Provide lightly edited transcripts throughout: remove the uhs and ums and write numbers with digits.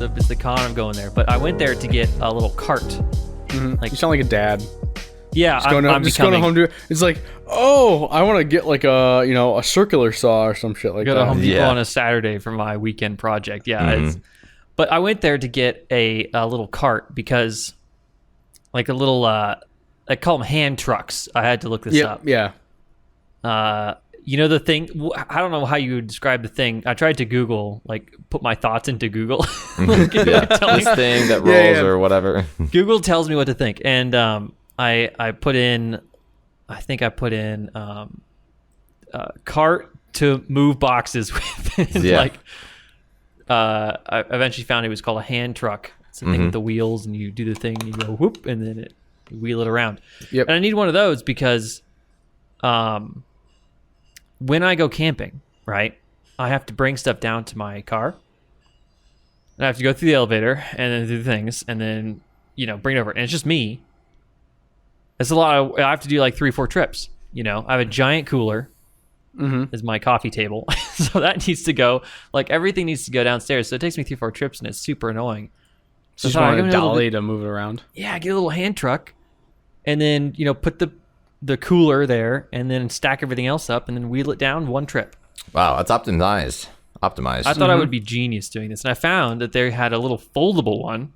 it's the con of going there. But I went there to get a little cart. Like, you sound like a dad. Yeah, I'm just going to Home Depot. It's like, oh, I want to get like a circular saw or some shit like go that. to Home Depot on a Saturday for my weekend project. Yeah, but I went there to get a little cart because, like a little, I call them hand trucks. I had to look this up. Yeah. You know the thing? I don't know how you would describe the thing. I tried to Google, like, put my thoughts into Google. This thing that rolls or whatever. Google tells me what to think, and I put in cart to move boxes with. Like, I eventually found it was called a hand truck. It's the thing with the wheels, and you do the thing, and you go whoop, and then you wheel it around. Yep. And I need one of those because, when I go camping, right, I have to bring stuff down to my car. And I have to go through the elevator and then do things and then, bring it over. And it's just me. It's a lot. I have to do like 3-4 trips. I have a giant cooler as my coffee table. So that needs to go, like everything needs to go downstairs. So it takes me 3-4 trips and it's super annoying. So just want a dolly to move it around. Yeah, get a little hand truck and then, put the cooler there and then stack everything else up and then wheel it down one trip. Wow, that's optimized. I thought I would be genius doing this. And I found that they had a little foldable one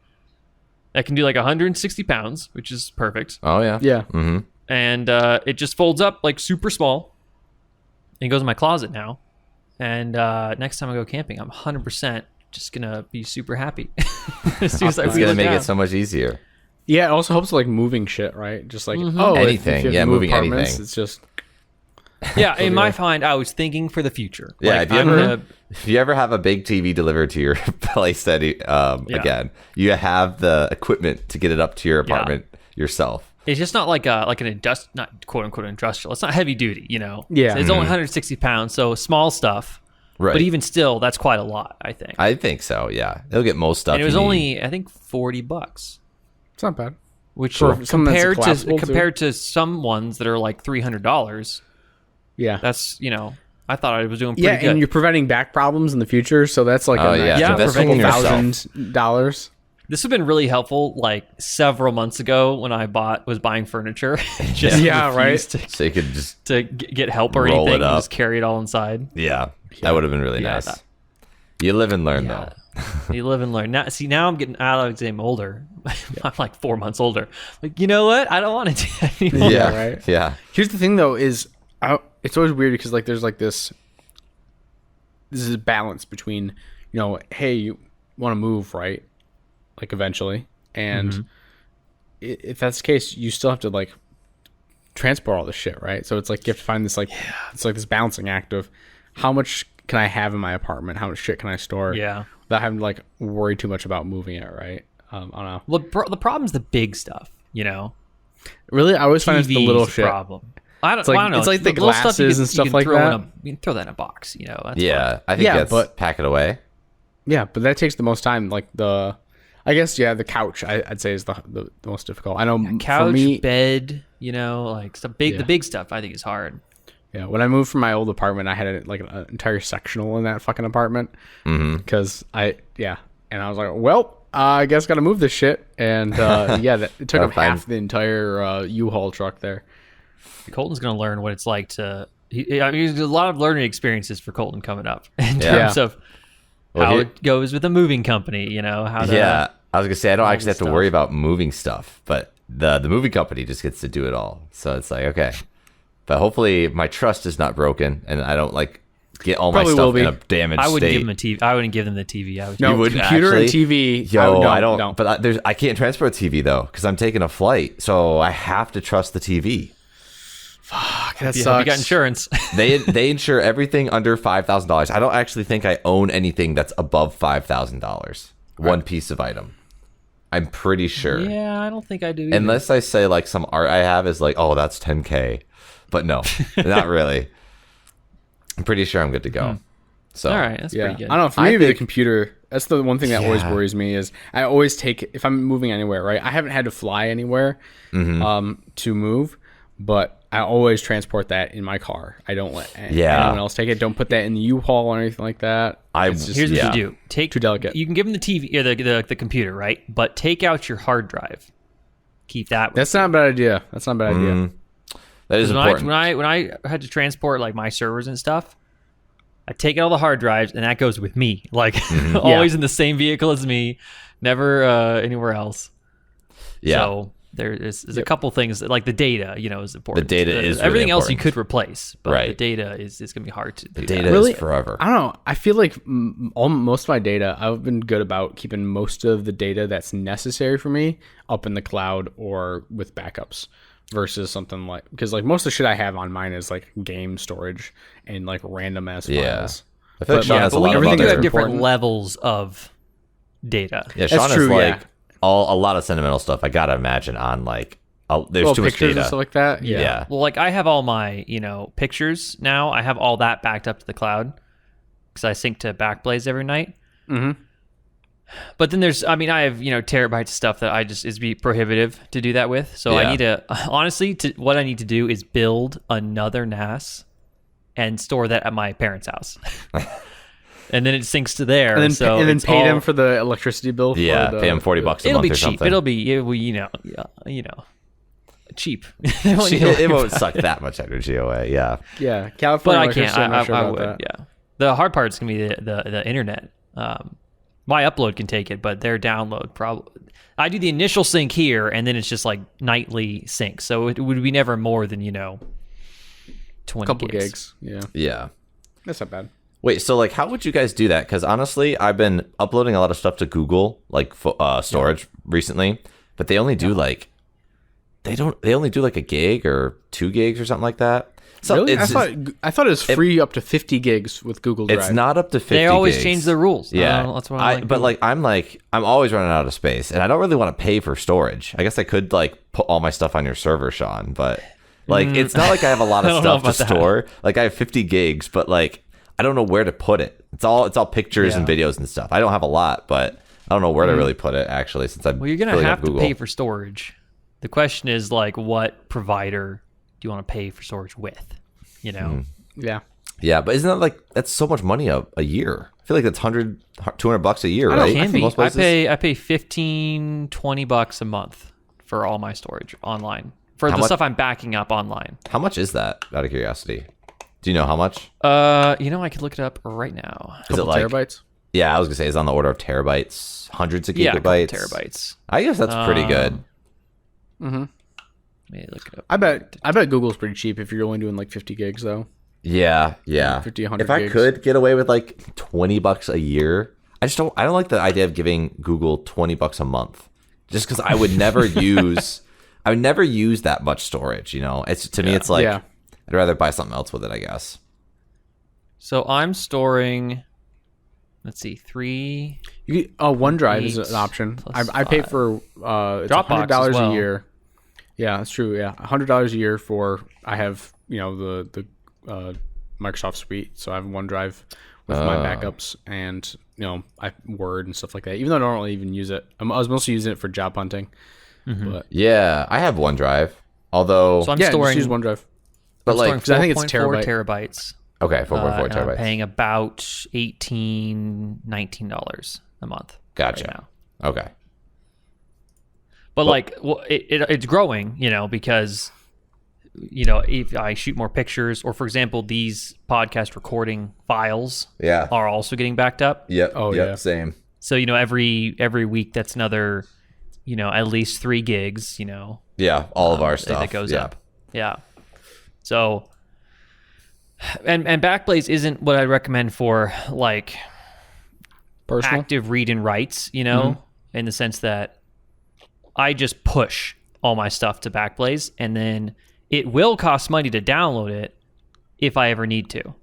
that can do like 160 pounds, which is perfect. Oh, yeah. Yeah. Mm-hmm. And it just folds up like super small. And goes in my closet now. And next time I go camping, I'm 100% just going to be super happy. As soon as I It's wheel going to make down. it so much easier. Yeah, it also helps like moving shit, right? Just like Anything. if you have to move Moving apartments, anything. It's just Yeah, in my mind, I was thinking for the future. Yeah, Like, if you ever have a big TV delivered to your place, that again, you have the equipment to get it up to your apartment yourself. It's just not like an not quote unquote industrial. It's not heavy duty, Yeah. So it's only 160 pounds, so small stuff. Right. But even still, that's quite a lot, I think. I think so. Yeah, it'll get most stuff. And it was you need. only, I think, $40, it's not bad. which For something that's collapsible, compared to some ones that are like $300. Yeah. That's I thought I was doing pretty Yeah, good. and you're preventing back problems in the future, so that's like a yeah, Yeah, couple investing in yourself. $1,000. This would have been really helpful, like several months ago when I was buying furniture. Just Yeah, refused So you could just to get help or Roll it anything, and up. just carry it all inside. that would have been really Yeah, nice. that- You live and learn Yeah. though. You live and learn. Now I'm getting I'm older. I'm like 4 months older. Like, you know what? I don't want to do that anymore. Yeah, right? Yeah. Here's the thing, though, is it's always weird because like there's like this is a balance between hey, you want to move, right? Like eventually, and if that's the case, you still have to like transport all this shit, right? So it's like you have to find this like it's like this balancing act of how much can I have in my apartment, how much shit can I store, Yeah. without having to like worry too much about moving it, right? I don't know. Well, the problem's the big stuff. Really, I always find it's the TV's little the shit. problem. I don't like- know. it's like the little stuff you glasses and stuff like that. You can throw that in a box. That's Yeah. fine. I think Yeah, that's but- pack it away. Yeah, but that takes the most time. Like I guess the couch I'd say is the most difficult. I know Couch, for me, bed. Like the Yeah. big stuff. I think is hard. yeah. When I moved from my old apartment, I had an entire sectional in that fucking apartment because and I was like, well, I guess gotta move this shit, and it took up fine. half the entire U-Haul truck there. Colton's gonna learn what it's like to. There's a lot of learning experiences for Colton coming up in Yeah. terms of Well, how here- it goes with a moving company. How to. Yeah. I was gonna say I don't actually have to stuff. worry about moving stuff, but the moving company just gets to do it all. So it's like, okay. But hopefully my trust is not broken and I don't like get all Probably my will stuff be. in a damaged I wouldn't state. give them a TV. I wouldn't give them the TV. I would. No, You wouldn't computer and actually? TV. Yo, no, I don't. no. But I can't transport TV though because I'm taking a flight, so I have to trust the TV. Fuck, that You sucks. got insurance. They insure everything under $5,000. I don't actually think I own anything that's above $5,000. One piece of item. I'm pretty sure. Yeah, I don't think I do. Either. Unless I say like some art I have is like, oh, that's 10K. But no, not really. I'm pretty sure I'm good to go. So All right, that's Yeah, pretty good. I don't know. For I me, it'd be the think- computer. That's the one thing that always Yeah. worries me is I always take if I'm moving anywhere. Right, I haven't had to fly anywhere to move, but I always transport that in my car. I don't let Yeah. anyone else take it. Don't put that in the U-Haul or anything like that. It's just Here's what Yeah. you do: take Too delicate. You can give them the TV or the computer, right? But take out your hard drive. Keep that. That's not a bad idea. That's not a bad idea. That is When important. when I had to transport like my servers and stuff, I take out all the hard drives, and that goes with me. Like always in the same vehicle as me, never anywhere else. Yeah. So there's a couple things that, like the data, is important. The data is really everything else you important. could replace, but the Right. data is going to be hard to do. the data that. Really? is forever. I don't know. I feel like most of my data, I've been good about keeping most of the data that's necessary for me up in the cloud or with backups versus something like, because like most of the shit I have on mine is like game storage and like random ass Yeah. files. I feel like But Sean yeah, has a but lot of We everything do is have other. different important. levels of data. Yeah, Sean That's has true, like yeah. a lot of sentimental stuff. I gotta imagine on like there's Well, too much pictures data. and stuff like that. yeah. Well, like I have all my, pictures now. I have all that backed up to the cloud because I sync to Backblaze every night. Mhm. But then I have, terabytes of stuff that it'd be prohibitive to do that with. So Yeah. I need to, honestly, what I need to do is build another NAS and store that at my parents' house. And then it syncs to there. And then, so and then it's pay them all- for the electricity bill. for Yeah, the- pay him $40 a It'll month be or cheap. something. It'll be, cheap. it won't suck that much energy away. Yeah. Yeah, But California. I can't. electricity, I'm not sure I about would. that. Yeah. The hard part is gonna be the internet. My upload can take it, but their download probably. I do the initial sync here, and then it's just like nightly sync. So it would be never more than 20 Couple gigs. gigs. Yeah, Yeah. that's not bad. Wait, so like, how would you guys do that? Because honestly, I've been uploading a lot of stuff to Google, like storage recently, but they only do like, they only do like a gig or 2 gigs or something like that. So Really? it's I thought it was free up to 50 gigs with Google Drive. it's not up to 50. They always gigs. change the rules. Yeah, that's what I like. but I'm always running out of space, and I don't really want to pay for storage. I guess I could like put all my stuff on your server, Sean, but like it's not like I have a lot I of don't know stuff to about that. store. Like I have 50 gigs, but like I don't know where to put it. It's all pictures and videos and stuff. I don't have a lot, but I don't know where to really put it actually. Since I'm Well, you're gonna filling up have to Google. pay for storage. The question is like, what provider do you want to pay for storage with? Yeah. Yeah, but isn't that like that's so much money a year? I feel like that's $200 a year, It right? can be. Most I places? pay $15-$20 a month for all my storage online for How the much- stuff I'm backing up online. How much is that? Out of curiosity, do you know how much? I could look it up right now. Is it Couple like terabytes? Yeah, I was gonna say it's on the order of terabytes, hundreds of Yeah, a couple gigabytes. terabytes. I guess that's pretty good. Let me look it up. I bet Google's pretty cheap if you're only doing like 50 gigs though. Yeah, yeah. 50, 100 if I gigs. could get away with like $20 a year, I don't like the idea of giving Google $20 a month. Just because I would never use that much storage, It's to me it's like Yeah. I'd rather buy something else with it, I guess. So I'm storing. Let's see, 3. OneDrive is Eight an option. plus I pay 5. for it's Dropbox $100 as well. a year. Yeah, that's true. Yeah, $100 a year for I have the Microsoft Suite, so I have OneDrive with my backups and I Word and stuff like that. Even though I don't really even use it, I was mostly using it for job hunting. But Yeah, I have OneDrive. Although So I'm yeah, storing. just use OneDrive. but like 'cause I think it's 4.4 terabyte. terabytes. okay, 4.4 And I'm terabytes. paying about $18-$19 a month. Gotcha. Right now. Okay. But it's growing, because if I shoot more pictures, or for example, these podcast recording files Yeah. are also getting backed up. Yep. Oh, yep, yeah. Same. So every week that's another, at least 3 gigs. Yeah, all of our stuff that goes yeah. up. Yeah. So, and Backblaze isn't what I recommend for like Personal. active read and writes, Mm-hmm. in the sense that I just push all my stuff to Backblaze, and then it will cost money to download it if I ever need to.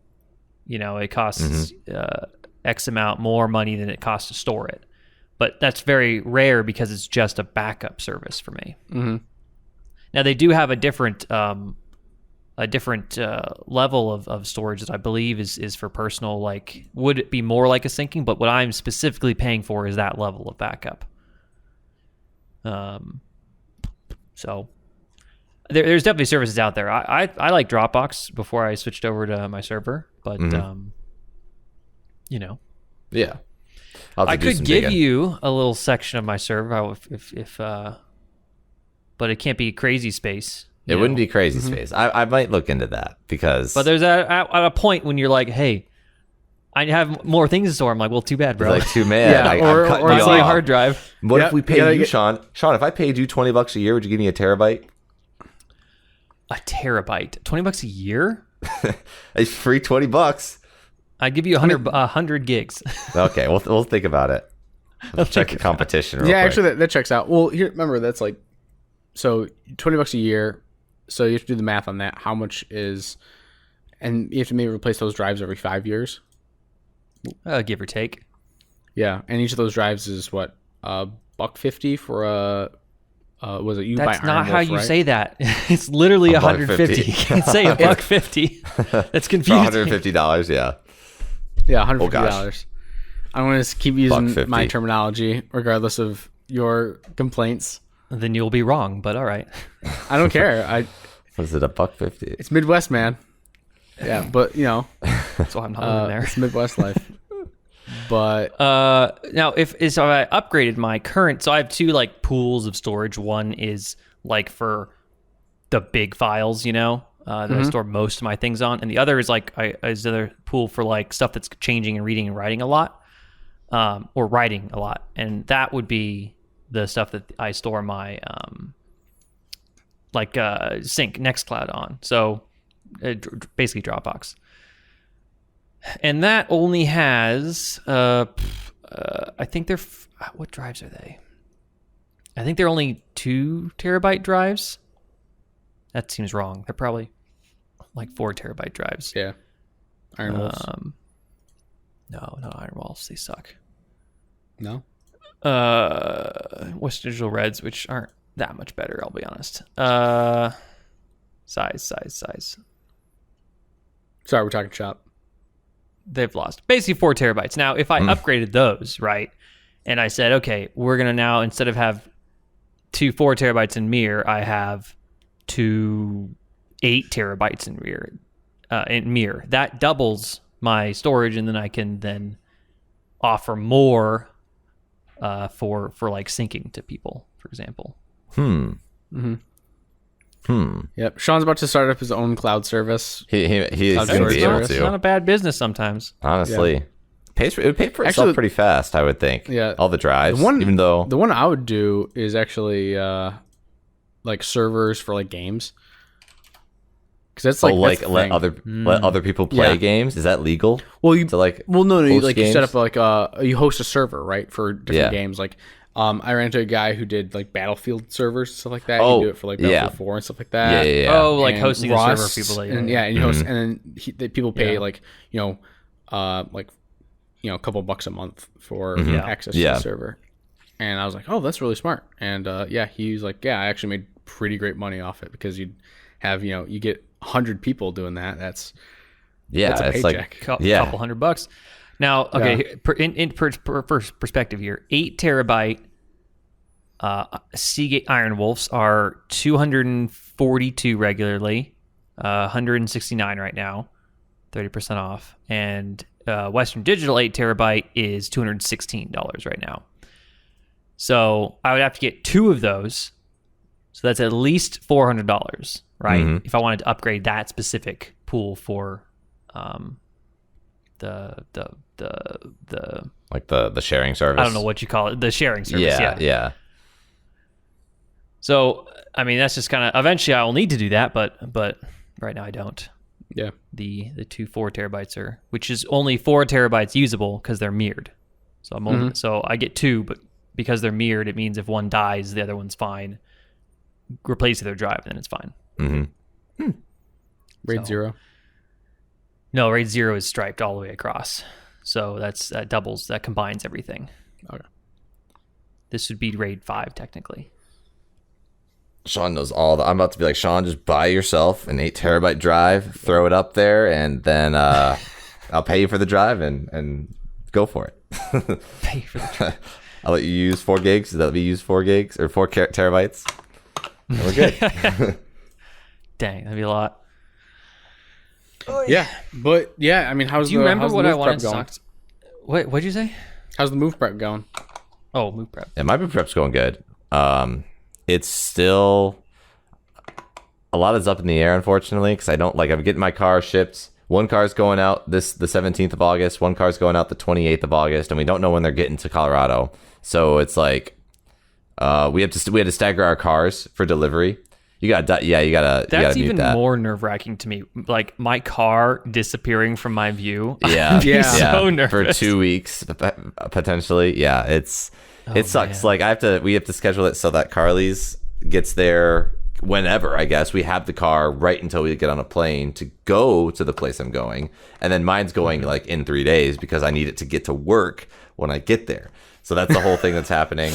It costs Mm-hmm. X amount more money than it costs to store it. But that's very rare because it's just a backup service for me. Mm-hmm. Now they do have a different level of storage that I believe is for personal, like would it be more like a syncing, but what I'm specifically paying for is that level of backup. So there's definitely services out there. I like Dropbox before I switched over to my server, but you know, Yeah. I'll have I to do could some give digging. you a little section of my server if but it can't be crazy space. It wouldn't be crazy space. I might look into that because But there's at a point when you're like, hey, I have more things to store. I'm like, well, too bad, bro. like too mad. Yeah, I'm cutting or you It's it's like a off. hard drive. What Yep, if we you paid gotta you, get- Sean? Sean, if I paid you $20 a year, would you give me a terabyte? A terabyte, $20 a year. It's free $20. I'd give you 100 gigs. Okay, we'll think about it. Let's check the competition. Real Yeah, quick. actually, that checks out. Well, here, remember that's like, so $20 a year. So you have to do the math on that. How much is, and you have to maybe replace those drives every 5 years. Give or take. Yeah, and each of those drives is what, $150 for a. Was it you That's buy not Iron how Wolf, you right? say that. It's literally $150. $150. You can't say $150. That's For confusing. $150, yeah. Yeah, $150. gosh. I'm going to keep using $150. my terminology regardless of your complaints. Then you'll be wrong, but all right. I don't care. Was it $150? It's Midwest, man. Yeah, but you know, That's why I'm not living there. it's Midwest life. But Now, if I upgraded my current, so I have two like pools of storage. One is like for the big files, you know, that I store most of my things on, and the other is like is another pool for like stuff that's changing and reading and writing a lot, or writing a lot, and that would be the stuff that I store my sync Nextcloud on. So basically Dropbox. And that only has, I think they're, what drives are they? I think they're only 2 terabyte drives. That seems wrong. They're probably like 4 terabyte drives. yeah, Iron Wolves. No, not Iron Wolves. They suck. No. Western Digital Reds, which aren't that much better, I'll be honest. Size. Sorry, we're talking shop. They've lost basically 4 terabytes. Now, if I upgraded those, right, and I said, okay, we're going to now, instead of have 2 4 terabytes in Mir, I have 2 8 terabytes in Mir. That doubles my storage, and then I can then offer more for like syncing to people, for example. Yep. Sean's about to start up his own cloud service. He is Cloud going to storage be able service. It's not a to. bad business sometimes. Honestly. It would pay for itself Actually- pretty fast, I would think. Yeah. All the drives. The one- even though The one I would do is actually like servers for like games. Because that's like that's the let thing. other people play Yeah. games. Is that legal? Well, you To like well no you host like you set games? up like you host a server, right, for different Yeah. games. Like I ran into a guy who did like Battlefield servers and stuff like that. Oh, He'd do it for like yeah. Battlefield 4 and stuff like that. Yeah. Oh, like And hosting a server Rust, for people. and and you host, and then people pay Yeah. like a couple bucks a month for Yeah. access Yeah. to the server. And I was like, oh, that's really smart. And he was like, yeah, I actually made pretty great money off it because you'd have you get 100 people doing that. That's a it's like paycheck. Yeah. Couple $100. Now, okay, in perspective here, 8 terabyte Seagate Iron Wolves are 242 regularly, 169 right now, 30% off, and Western Digital 8 terabyte is $216 right now. So I would have to get 2 of those, so that's at least $400, right? If I wanted to upgrade that specific pool for the like the sharing service. I don't know what you call it, the sharing service. Yeah. So I mean, that's just kind of eventually I will need to do that, but right now I don't. Yeah. The 2 4 terabytes are, which is only 4 terabytes usable because they're mirrored. So I'm only, so I get 2, but because they're mirrored, it means if one dies, the other one's fine. Replace their drive, then it's fine. RAID 0. No, RAID 0 is striped all the way across. So that doubles, that combines everything. Okay. This would be RAID 5 technically. Sean knows all the. I'm about to be like, Sean, just buy yourself an 8 terabyte drive, throw it up there, and then I'll pay you for the drive and go for it. Pay for the I'll let you use 4 gigs. That'll be use 4 gigs or 4 terabytes. And we're good. Dang, that'd be a lot. Yeah, but yeah, I mean, how's Do you the remember how's the what I move wanted prep to going? talk? What'd you say? How's the move prep going? Oh, move prep. Yeah, my prep's going good. It's still a lot is up in the air, unfortunately, because I don't like. I'm getting my car shipped. One car's going out the 17th of August. One car's going out the 28th of August, and we don't know when they're getting to Colorado. So it's like we had to stagger our cars for delivery. You gotta That's mute even that. more nerve-wracking to me. Like my car disappearing from my view. Yeah, Yeah. So for nervous. 2 weeks potentially. Yeah, it sucks. man. Like we have to schedule it so that Carly's gets there whenever. I guess we have the car right until we get on a plane to go to the place I'm going, and then mine's going like in 3 days because I need it to get to work when I get there. So that's the whole thing that's happening.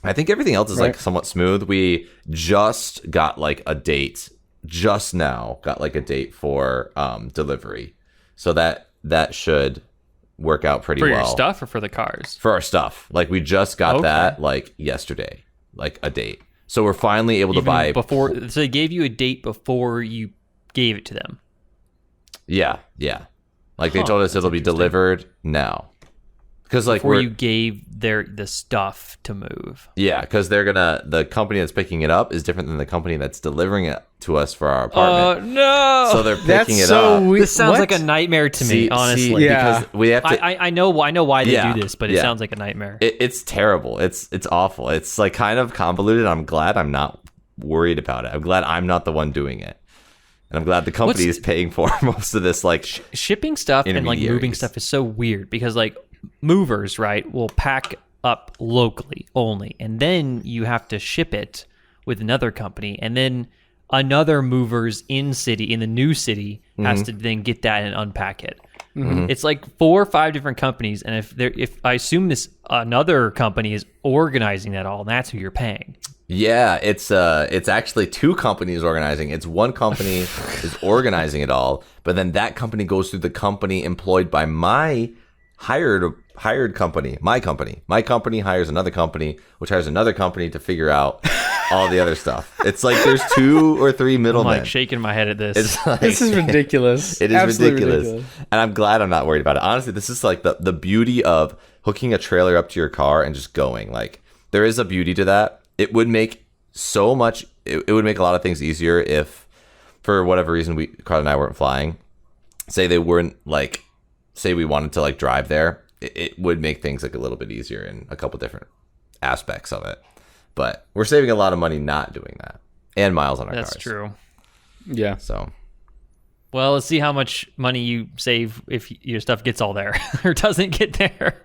I think everything else is like somewhat smooth. We just got like a date just now. Got like a date for delivery, so that should work out pretty For well your stuff or for the cars? for our stuff. Like we just got Okay. that like yesterday, like a date. So we're finally able to Even buy. before, so they gave you a date before you gave it to them. Yeah. Like they Huh, told us that's it'll be interesting. delivered now. Because like Before we're you gave the stuff to move. yeah, because the company that's picking it up is different than the company that's delivering it to us for our apartment. No! So they're picking That's it so up. weird. This sounds like a nightmare to me, honestly. Yeah. because we have to. I know why they Yeah, do this, but it yeah. sounds like a nightmare. It's terrible. It's awful. It's like kind of convoluted. I'm glad I'm not worried about it. I'm glad I'm not the one doing it, and I'm glad the company What's- is paying for most of this. Like, Shipping stuff and like moving intermediaries. stuff is so weird because like movers, right, will pack up locally only, and then you have to ship it with another company, and then another movers in the new city has to then get that and unpack it. It's like 4 or 5 different companies, and if I assume this another company is organizing that all, and that's who you're paying. yeah, it's actually 2 companies organizing. It's one company is organizing it all, but then that company goes through the company employed by my hired company. My company hires another company, which hires another company to figure out all the other stuff. It's like there's 2 or 3 I'm middlemen. like shaking my head at this. It's like, This is ridiculous. It is Absolutely ridiculous. And I'm glad I'm not worried about it. Honestly, this is like the beauty of hooking a trailer up to your car and just going. Like, there is a beauty to that. It would make so much, it would make a lot of things easier if, for whatever reason, Carl and I weren't flying. Say we wanted to like drive there. It would make things like a little bit easier in a couple different aspects of it. But we're saving a lot of money not doing that, and miles on our That's cars. true. Yeah. So Well, let's see how much money you save if your stuff gets all there or doesn't get there.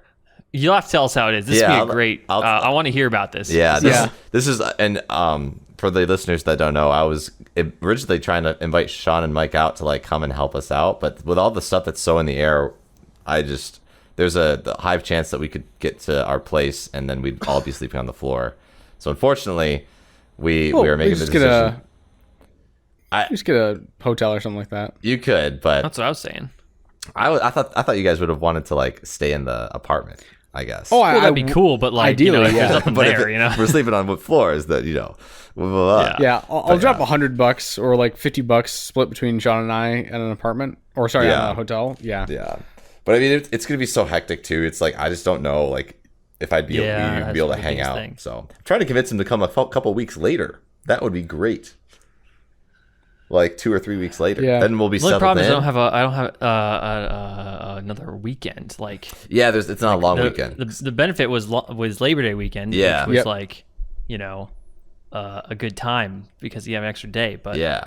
You'll have to tell us how it is. This Yeah, would be great. I want to hear about this. yeah, Yeah. this is and for the listeners that don't know, I was originally trying to invite Sean and Mike out to like come and help us out, but with all the stuff that's so in the air, there's the high chance that we could get to our place and then we'd all be sleeping on the floor. So unfortunately, we are making the decision. Just get a hotel or something like that. You could, but That's what I was saying. I thought you guys would have wanted to like stay in the apartment. I guess. Oh, Well, that'd be cool, but like, ideally, if yeah. there's nothing But there, if we're sleeping on wood floors, that blah, blah, blah. Yeah, I'll drop $100 or like $50 split between Sean and I at an apartment, or sorry, Yeah. at a hotel. Yeah, Yeah, but I mean, it's gonna be so hectic too. It's like I just don't know, like if I'd be Yeah, able, that's be able to the hang biggest out. thing. So I'm trying to convince him to come a couple weeks later. That would be great. Like 2 or 3 weeks later, Yeah. then we'll be The only settled problem is in. I don't have another weekend. Like Yeah, it's not a long the, weekend. The benefit was Labor Day weekend. Yeah. which was Yep. like, a good time because you have an extra day. But Yeah,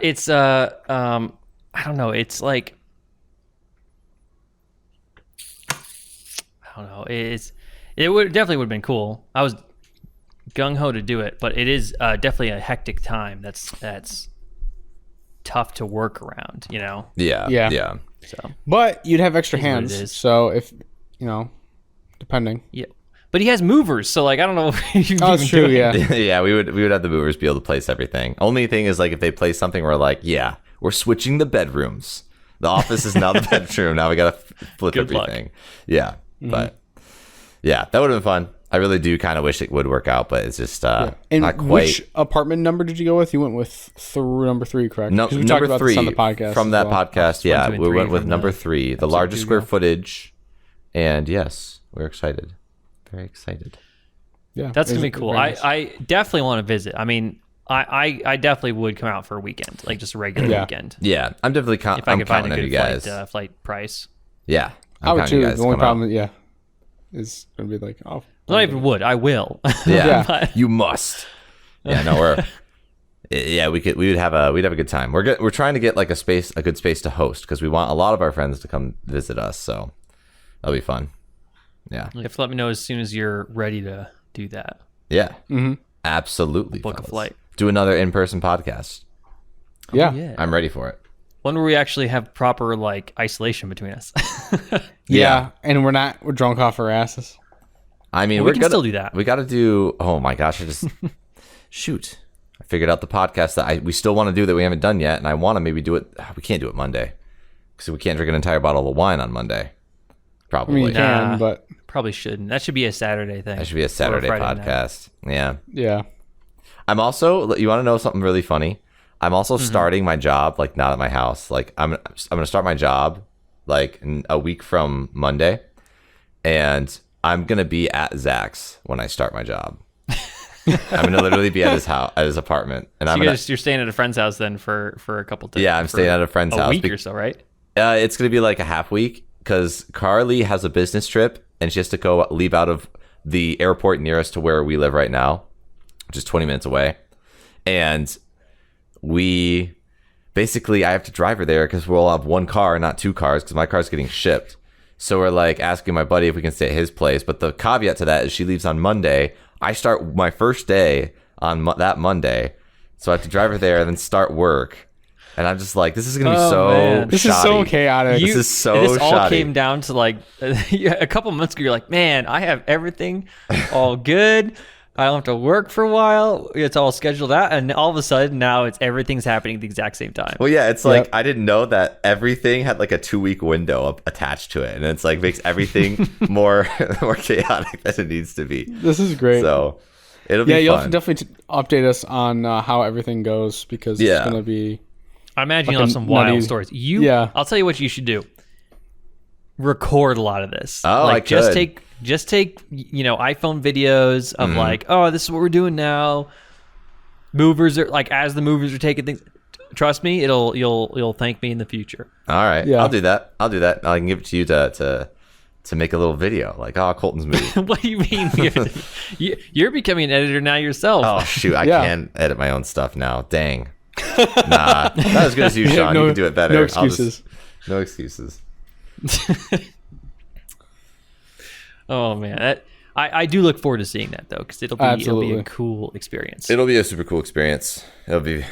it's I don't know. It's like I don't know. It would definitely would have been cool. I was gung ho to do it, but it is definitely a hectic time. That's tough to work around. yeah, Yeah. yeah. So but you'd have extra Is what it hands. is. So if depending. yeah, but he has movers, so like I don't know. If you Oh, it's true. Yeah, Yeah, we would have the movers be able to place everything. Only thing is like if they place something, we're like, yeah, we're switching the bedrooms. The office is now the bedroom. Now we gotta flip Good luck. everything. Yeah, but yeah, that would have been fun. I really do kind of wish it would work out, but it's just And not quite. which apartment number did you go with? You went with number 3, correct? No, 'Cause we talked number about 3 this on the podcast from as that well. podcast. 1, Yeah, 2, and we 3 went with from number the 3, the episode largest 2, square yeah. footage, and yes, we're excited, very excited. Yeah, That's gonna be it's cool. very nice. I definitely want to visit. I mean, I definitely would come out for a weekend, like just a regular Yeah. weekend, Yeah, I'm definitely if I I'm could find counting a on good you guys. flight price. Yeah, I I'm would counting too. you guys The to only come out. problem, is gonna be like, oh, Not even would. I will. Yeah, Yeah. you must. Yeah, no, we'd have a good time. We're trying to get like a good space to host because we want a lot of our friends to come visit us. So that'll be fun. Yeah, You have to let me know as soon as you're ready to do that. yeah, Mm-hmm. absolutely. Book a fellas. flight. Do another in-person podcast. Yeah. Yeah. I'm ready for it. When will we actually have proper like isolation between us? Yeah, and we're drunk off our asses. I mean, Well, we we're can gonna still do that. We got to do. Oh my gosh! I just shoot. I figured out the podcast that we still want to do that we haven't done yet, and I want to maybe do it. We can't do it Monday because we can't drink an entire bottle of wine on Monday. I mean, Probably you can, Nah. but Probably shouldn't. That should be a Saturday thing. that should be a Or Saturday Friday night. podcast. Yeah. yeah. I'm also. You want to know something really funny? I'm also Mm-hmm. starting my job like not at my house. Like I'm gonna start my job like in a week from Monday, and I'm gonna be at Zach's when I start my job. I'm gonna literally be at his house, at his apartment, and So I'm you're staying at a friend's house then for a couple days. Yeah, I'm staying at a friend's house. week or so, right? It's gonna be like a half week because Carly has a business trip and she has to leave out of the airport nearest to where we live right now, which is 20 minutes away, and we basically I have to drive her there because we'll have one car, not two cars, because my car's getting shipped. So we're like asking my buddy if we can stay at his place, but the caveat to that is she leaves on Monday. I start my first day on that Monday, so I have to drive her there and then start work. And I'm just like, this is gonna be Oh, so man. This is so shoddy. chaotic. This is so This all shoddy. came down to like a couple months ago. You're like, man, I have everything all good. I don't have to work for a while. It's all scheduled out, and all of a sudden now everything's happening at the exact same time. Well, yeah, it's like Yep. I didn't know that everything had like a 2-week window attached to it, and it's like makes everything more chaotic than it needs to be. This is great. So it'll be yeah, you'll have fun. to definitely update us on how everything goes because Yeah. it's gonna be. I imagine you'll have Fucking some wild nutty. stories. Yeah. I'll tell you what you should do. Record a lot of this. Oh, like I just could. take iPhone videos of Mm-hmm. like, oh, this is what we're doing now. Movers are like as the movers are taking things. Trust me, you'll thank me in the future. All right, Yeah. I'll do that. I can give it to you to make a little video, like Colton's movie. What do you mean? You're becoming an editor now yourself. Oh shoot, I Yeah. can't edit my own stuff now. Dang. Nah, not as good as you, Sean. No- You can do it better. no I'll just- excuses. no excuses. Oh man, I do look forward to seeing that though, because it'll be Absolutely. a cool experience. It'll be a super cool experience. It'll be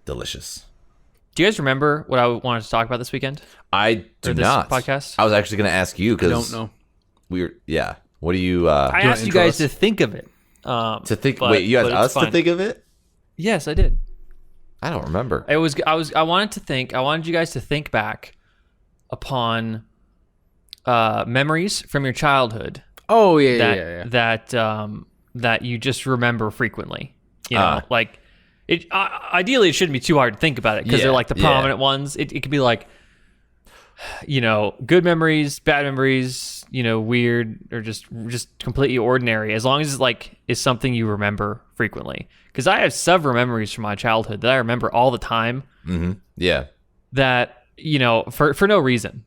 delicious. Do you guys remember what I wanted to talk about this weekend? I do Or this not. podcast? I was actually going to ask you I because don't know. Yeah. What do you I wanna asked you intro guys us? to think of it. to think? But- wait, you asked but it's us to fine. think of it? Yes, I did. I don't remember. I wanted you guys to think back upon memories from your childhood Oh yeah, that yeah. that you just remember frequently. You know, Ah. like it. Ideally, it shouldn't be too hard to think about it because Yeah, they're like the yeah. prominent ones. It could be like, good memories, bad memories. Weird or just completely ordinary. As long as it's like is something you remember frequently. Because I have several memories from my childhood that I remember all the time. Mm-hmm. Yeah. That for no reason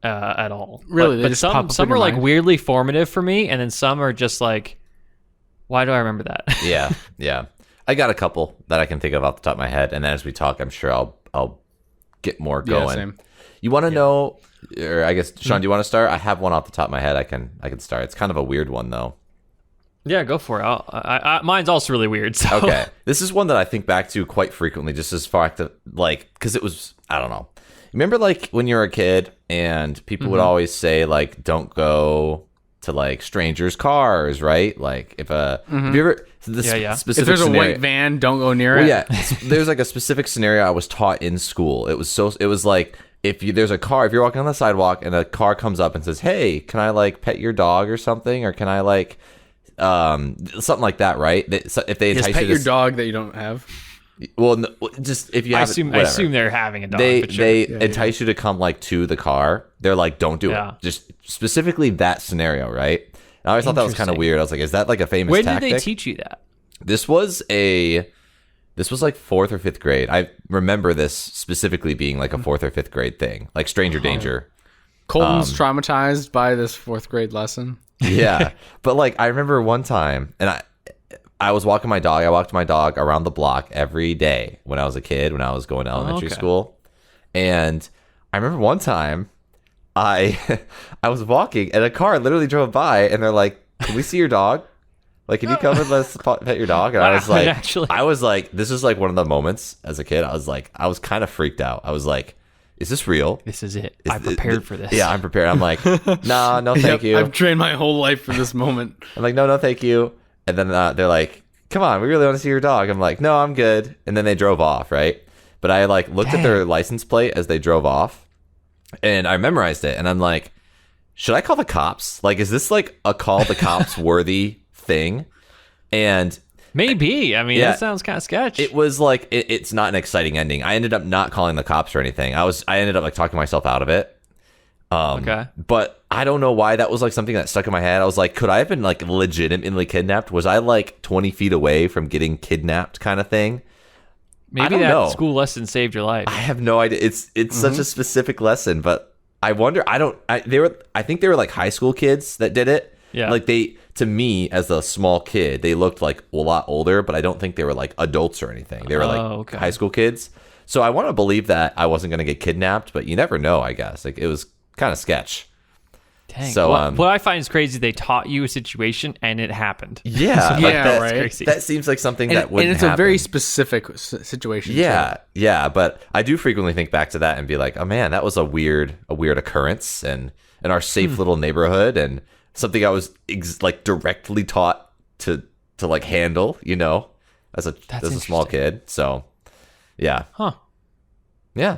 at all. Really, they but just pop up in some your are like mind? weirdly formative for me, and then some are just like, why do I remember that? Yeah. Yeah. I got a couple that I can think of off the top of my head, and then as we talk, I'm sure I'll get more Yeah, going. same. You want to know, or I guess Sean, do you want to start? I have one off the top of my head. I can start. It's kind of a weird one though. Yeah, go for it. Mine's also really weird. So. Okay. This is one that I think back to quite frequently, just as far to like, because it was, I don't know. Remember, like when you were a kid and people would always say, like, don't go to like strangers' cars, right? Like, if you ever, So this Yeah. If specific there's a scenario, white van, don't go near well, it. yeah, there's like a specific scenario I was taught in school. It was like there's a car, if you're walking on the sidewalk and a car comes up and says, "Hey, can I like pet your dog or something, or can I like something like that?" Right? If they Just entice pet you your to, dog that you don't have. well, no, just if you I have, assume whatever. they're having a dog. they but sure. they entice you to come like to the car. They're like, "Don't do Yeah. it." Just specifically that scenario, right? And I always thought that was kind of Interesting. weird. I was like, "Is that like a famous When tactic?" did they teach you that? This was like 4th or 5th grade. I remember this specifically being like a 4th or 5th grade thing, like stranger danger. Colton's traumatized by this 4th grade lesson. Yeah. But like I remember one time, and I was walking my dog. I walked my dog around the block every day when I was a kid, when I was going to elementary okay. school. And I remember one time I I was walking and a car literally drove by and they're like, "Can we see your dog? Like, can you come and let us pet your dog?" And I was Wow, like, actually. this is like one of the moments as a kid. I was kind of freaked out. I was like, "Is this real?" This is it. I prepared for this. Yeah, I'm prepared. I'm like, "Nah, no, thank you." I've trained my whole life for this moment. I'm like, no, thank you. And then they're like, "Come on, we really want to see your dog." I'm like, "No, I'm good." And then they drove off, right? But I like looked at their license plate as they drove off, and I memorized it. And I'm like, should I call the cops? Like, is this like a call the cops worthy thing? And Maybe. I mean, Yeah. that sounds kind of sketch. it was like it's not an exciting ending. I ended up not calling the cops or anything. I ended up like talking myself out of it. Okay. But I don't know why that was like something that stuck in my head. I was like, could I have been like legitimately kidnapped? Was I like 20 feet away from getting kidnapped kind of thing? Maybe don't that know. school lesson saved your life. I have no idea. It's such a specific lesson, but I wonder. I think they were like high school kids that did it. Yeah. Like to me as a small kid, they looked like a lot older, but I don't think they were like adults or anything. They were like okay. high school kids. So I want to believe that I wasn't going to get kidnapped, but you never know. I guess like it was kind of sketch. Dang. So, what I find is crazy, they taught you a situation and it happened. Yeah, like Yeah, that, right. Crazy. That seems like something And, that wouldn't and it's happen. a very specific situation. Yeah, yeah, but I do frequently think back to that and be like, oh man, that was a weird occurrence, and in our safe little neighborhood, and something I was like directly taught to like handle, you know, as a small kid. So, yeah, Huh. yeah,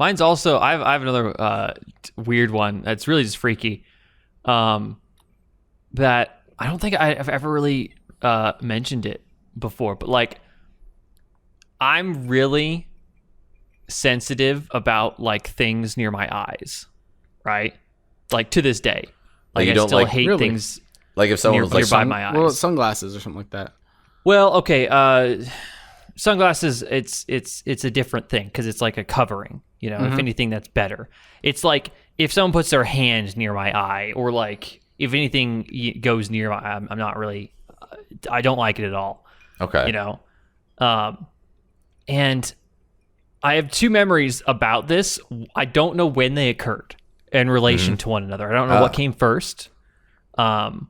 Mine's also, I have another weird one that's really just freaky. That I don't think I've ever really mentioned it before, but like I'm really sensitive about like things near my eyes, right? Like to this day. Like you I don't still like- hate Really? things like if someone was like, nearby my eyes. Well, sunglasses or something like that. Well, okay, sunglasses it's a different thing because it's like a covering, you know. If anything, that's better. It's like if someone puts their hand near my eye, or like if anything goes near my eye, I'm not really, I don't like it at all, okay, you know. And I have two memories about this. I don't know when they occurred in relation to one another. I don't know what came first, but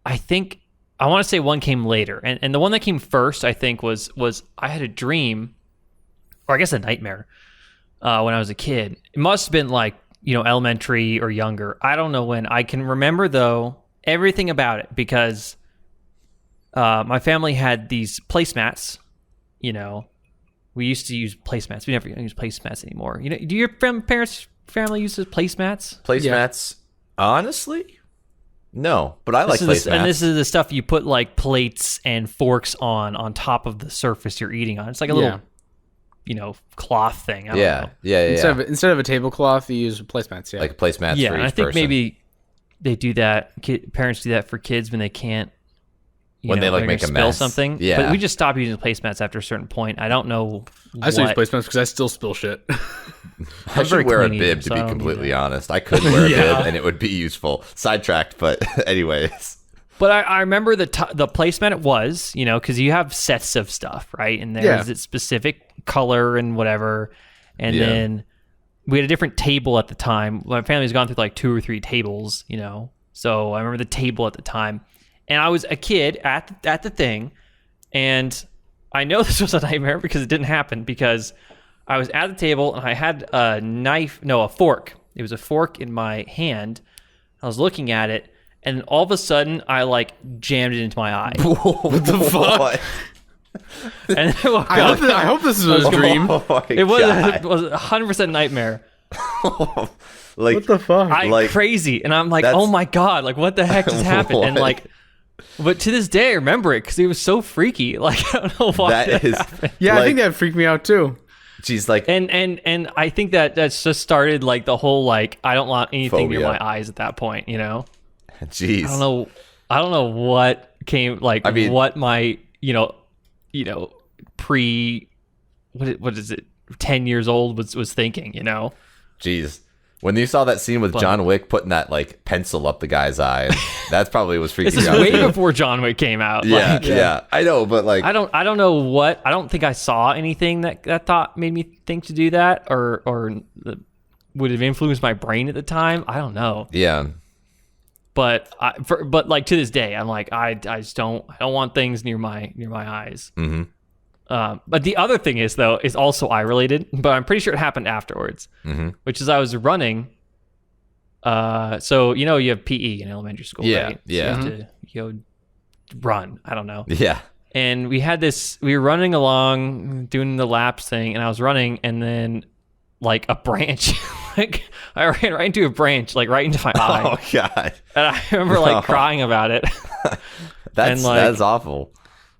I think I want to say one came later, and the one that came first, I think, was I had a dream, or I guess a nightmare, when I was a kid. It must have been like, you know, elementary or younger. I don't know when. I can remember though everything about it because my family had these placemats. You know, we used to use placemats. We never use placemats anymore. You know, do your parents' family use placemats? placemats. Honestly, no, but I like placemats. And this is the stuff you put like plates and forks on top of the surface you're eating on. It's like a little, you know, cloth thing. I don't know. yeah. Instead of a tablecloth, you use placemats. Yeah. Like placemats Yeah, for and each I think person. maybe they do that. Parents do that for kids when they can't. When they, like, they're make gonna a spill mess. something. Yeah. But we just stopped using placemats after a certain point. I don't know. I still use what- placemats because I still spill shit. I very should wear a clean bib eater, to so be I don't need completely that. honest. I could wear a bib and it would be useful. Sidetracked, but anyways. But I remember the placemat it was, you know, because you have sets of stuff, right? And there's its specific color and whatever. And Yeah. then we had a different table at the time. My family's gone through like 2 or 3 tables, you know. So I remember the table at the time. And I was a kid at the thing. And I know this was a nightmare because it didn't happen, because I was at the table and I had a fork. It was a fork in my hand. I was looking at it, and all of a sudden I like jammed it into my eye. What the fuck? And I woke I up. hope this is a dream. Oh my It was God. 100% nightmare. Like, What the fuck? Crazy, and I'm like, That's- oh my God, like what the heck just happened? And What? like, but to this day I remember it because it was so freaky. Like I don't know why that is. happened. yeah, like, I think that freaked me out too. She's like, And I think that's just started like the whole like I don't want anything near Phobia. my eyes at that point. You know, jeez. I don't know what came like. I mean- what my pre what is it 10 years old was thinking. You know, Jeez. When you saw that scene with John Wick putting that like pencil up the guy's eye, that's probably was freaking this is me out. way too. before John Wick came out. Yeah, Like, yeah. I know, but like, I don't know what. I don't think I saw anything that thought made me think to do that, or would have influenced my brain at the time. I don't know, yeah. but but like to this day, I'm like I don't want things near my eyes. Mm-hmm. But the other thing is though is also eye related, but I'm pretty sure it happened afterwards, Mm-hmm. which is I was running. So you have PE in elementary school, Yeah, right? yeah. So you have to go run. I don't know. Yeah. And we were running along doing the laps thing, and I was running, and then like a branch, like I ran right into a branch, like right into my eye. Oh God. And I remember like crying about it. That's like- that's awful.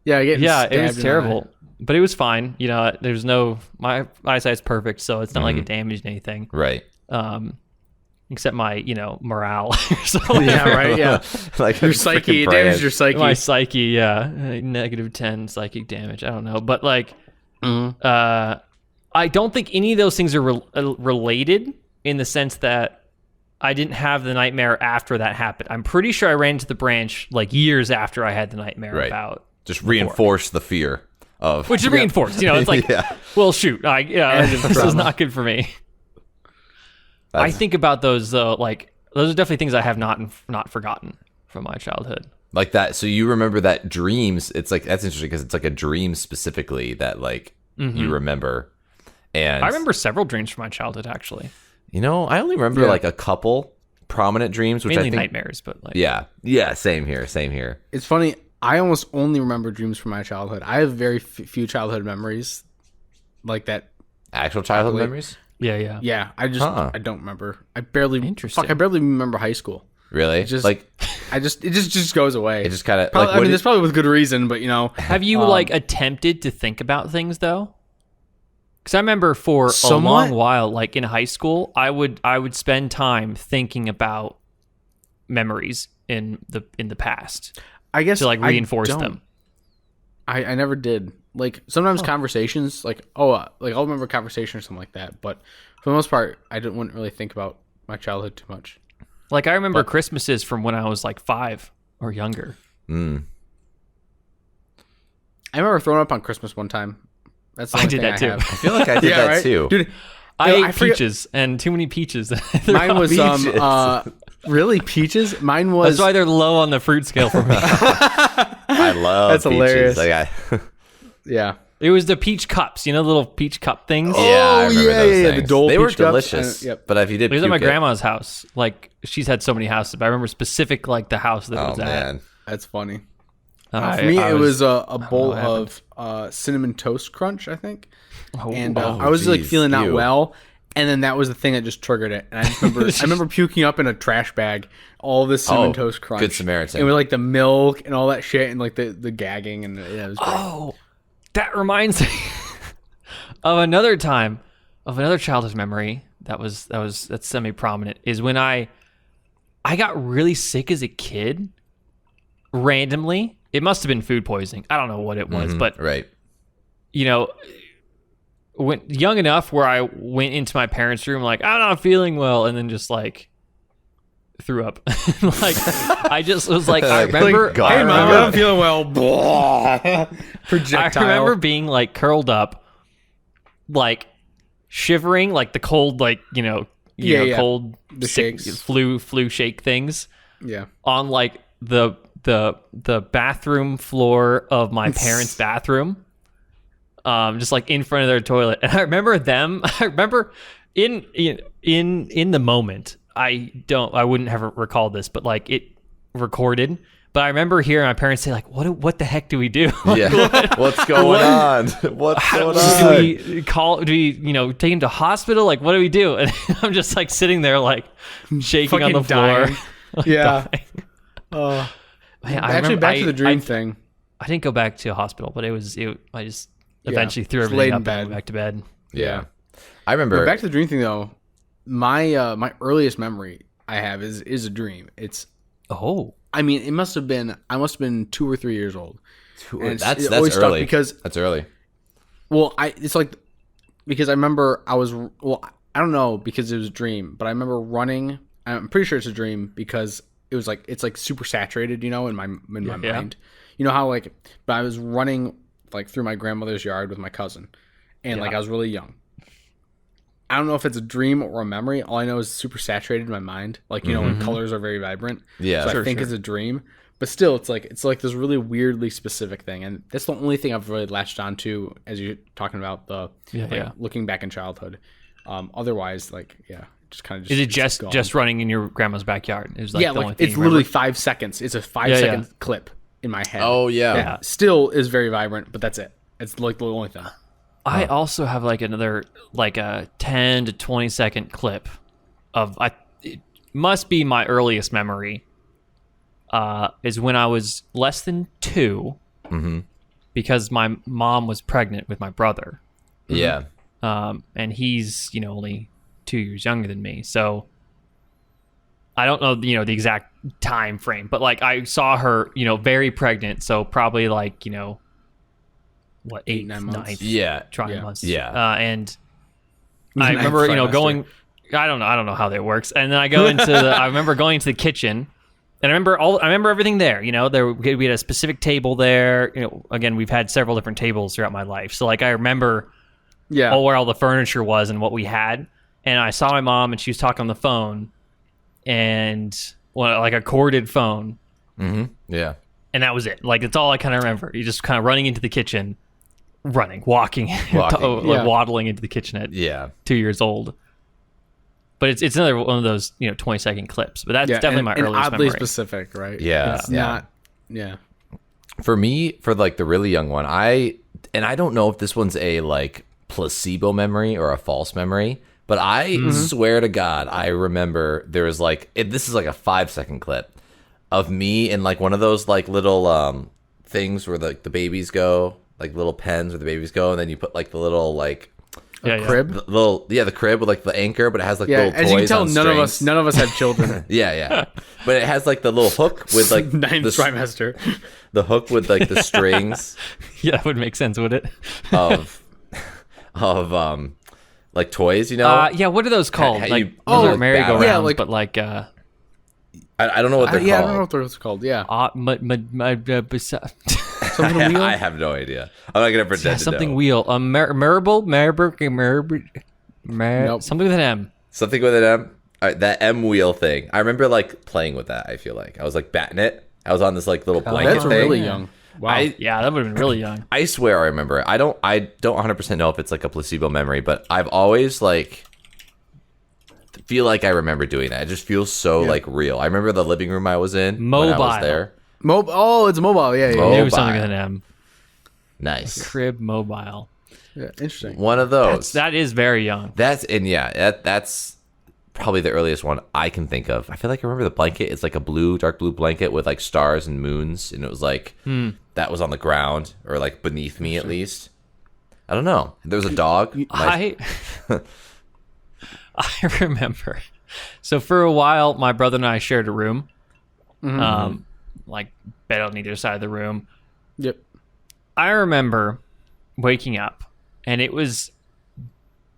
Yeah, Yeah, it was stabbed in the eye. terrible, but it was fine. There's my eyesight's perfect, so it's not like it damaged anything. Right. Except my, morale. Yeah, right. Yeah, Like your a psyche, freaking it damaged brand. your psyche. My psyche, yeah, -10 psychic damage. I don't know, but like, I don't think any of those things are related in the sense that I didn't have the nightmare after that happened. I'm pretty sure I ran into the branch like years after I had the nightmare Right. about, Just reinforce the fear of. which is reinforced. It's like, Yeah. well, shoot, this is not good for me. I That's- think about those though, like those are definitely things I have not forgotten from my childhood. like that. So you remember that dreams? It's like that's interesting because it's like a dream specifically that like you remember. And I remember several dreams from my childhood, actually. I only remember Yeah. like a couple prominent dreams, which Mainly I think. nightmares, but like Yeah. Same here. Same here. It's funny. I almost only remember dreams from my childhood. I have very few childhood memories like that. Actual childhood Like- memories. yeah. Yeah, I don't remember. I barely Interesting. I barely remember high school. Really? Just like it just goes away. it just kind of Probably, like. I what mean, did- it's probably with good reason, but Have you like attempted to think about things though? Because I remember for a Somewhat. long while, like in high school, I would spend time thinking about memories in the past I guess to like I reinforce don't. them. I never did. Like sometimes conversations, like like I'll remember a conversation or something like that, but for the most part, wouldn't really think about my childhood too much. Like I remember Christmases from when I was like 5 or younger. Mm. I remember throwing up on Christmas one time. That's the I only did thing that too. have. I feel like I did that right? too. Dude, I Yo, ate forget- peaches and too many peaches. Mine was Peaches. really peaches. Mine was That's why they're low on the fruit scale for me. I love That's peaches. hilarious. Like, yeah. It was the peach cups, the little peach cup things. yeah, I remember yeah, those yeah, the things. Dole they were peach cups. delicious. Yep. But if you did, It was at my puke grandma's house. Like she's had so many houses, but I remember specific like the house that it Oh was at. man, That's funny. I- For me, I it was a bowl what of cinnamon toast crunch, I think. Oh, And oh, I was like geez, feeling not ew. well, and then that was the thing that just triggered it. And I just remember, I remember puking up in a trash bag all this cinnamon Oh, toast crunch. Good Samaritan. And with like the milk and all that shit, and like the gagging, and yeah, it was great. Oh, that reminds me of another time, of another childhood memory that's semi prominent. Is when I got really sick as a kid, randomly. It must have been food poisoning. I don't know what it was, but right. When young enough where I went into my parents' room like I'm not feeling well, and then just like threw up. Like I just was like I remember. God. I Hey, mom, remember I'm feeling well. Blah. Projectile. I remember being like curled up, like shivering, like the cold, like Yeah. cold The shakes. flu shake things Yeah. on like the bathroom floor of my parents' bathroom, just like in front of their toilet. And I remember in the moment. I wouldn't have recalled this, but like recorded. But I remember hearing my parents say, like, what the heck do we do? Yeah. What's going on? What's going on? Do we take him to hospital? Like, what do we do? And I'm just like sitting there, like shaking on the Fucking floor. dying. Yeah. Man, Actually, back to the dream thing. I didn't go back to a hospital, but I just eventually threw just everything laid in up and bed. went back to bed. Yeah. I remember. But back to the dream thing though. My earliest memory I have is a dream. It's Oh, I mean, I must have been 2 or 3 years old. And That's it always stuck early. because That's early. well, it's like because I remember I don't know because it was a dream, but I remember running. I'm pretty sure it's a dream because it was like it's like super saturated, in my mind. You know how but I was running like through my grandmother's yard with my cousin, and like I was really young. I don't know if it's a dream or a memory. All I know is super saturated in my mind. Like, when colors are very vibrant. Yeah. So I think it's a dream. But still, it's like this really weirdly specific thing. And that's the only thing I've really latched onto as you're talking about looking back in childhood. Otherwise, just kind of is it just running in your grandma's backyard? Is like the only thing it's you literally remember? 5 seconds. It's a 5-second clip in my head. Oh yeah. That still is very vibrant, but that's it. It's like the only thing. I also have like another like a 10 to 20-second clip of it must be my earliest memory. Is when I was less than 2, because my mom was pregnant with my brother. Yeah. And he's only 2 years younger than me, so I don't know the exact time frame, but like I saw her very pregnant, so probably like what 8, 9 months. 9th Yeah. trimester. Yeah. And I remember going. I don't know how that works. And then I go into I remember going to the kitchen. And I remember everything there. We had a specific table there. Again, we've had several different tables throughout my life. So like I remember where all the furniture was and what we had. And I saw my mom and she was talking on the phone, and like a corded phone. Mm-hmm. Yeah. And that was it. Like it's all I kind of remember. You just kind of running into the kitchen, walking, waddling into the kitchen at 2 years old. But it's another one of those 20-second clips. But that's definitely my earliest oddly memory. specific, right? Yeah. It's not. Yeah. For me, for like the really young one, I don't know if this one's a like placebo memory or a false memory, but I swear to God, I remember there was this is like a 5-second clip of me in like one of those like little things where like the babies go, like little pens where the babies go, and then you put like the little like Crib. The crib with like the anchor, but it has like little toys as you can tell, on none of us have children. yeah, but it has like the little hook with like ninth trimester. The hook with like the strings. Yeah, that would make sense, would it? of like toys, yeah, what are those called? Those are merry-go-rounds, yeah, like- but like I don't know what they're I don't called. know what they're called. Yeah. something wheel? I have no idea. I'm not gonna pretend to something know. wheel. Marable, Nope. something with an M. Something with an M. All right, that M wheel thing. I remember like playing with that. I feel like I was like batting it. I was on this like little blanket That's thing. really young. Wow. Yeah, that would have been really young. I swear I remember it. I don't 100% know if it's like a placebo memory, but I've always like feel like I remember doing that. It just feels so like real. I remember the living room I was in when I Mobile. was there. It's mobile. Yeah. Mobile. Knew something with an M. Nice. Crib mobile. Yeah. Interesting. One of those. That is very young. That's probably the earliest one I can think of. I feel like I remember the blanket. It's like a dark blue blanket with like stars and moons, and it was like that was on the ground or like beneath me at least. I don't know. There was a dog. I remember. So for a while, my brother and I shared a room, like bed on either side of the room. Yep. I remember waking up, and it was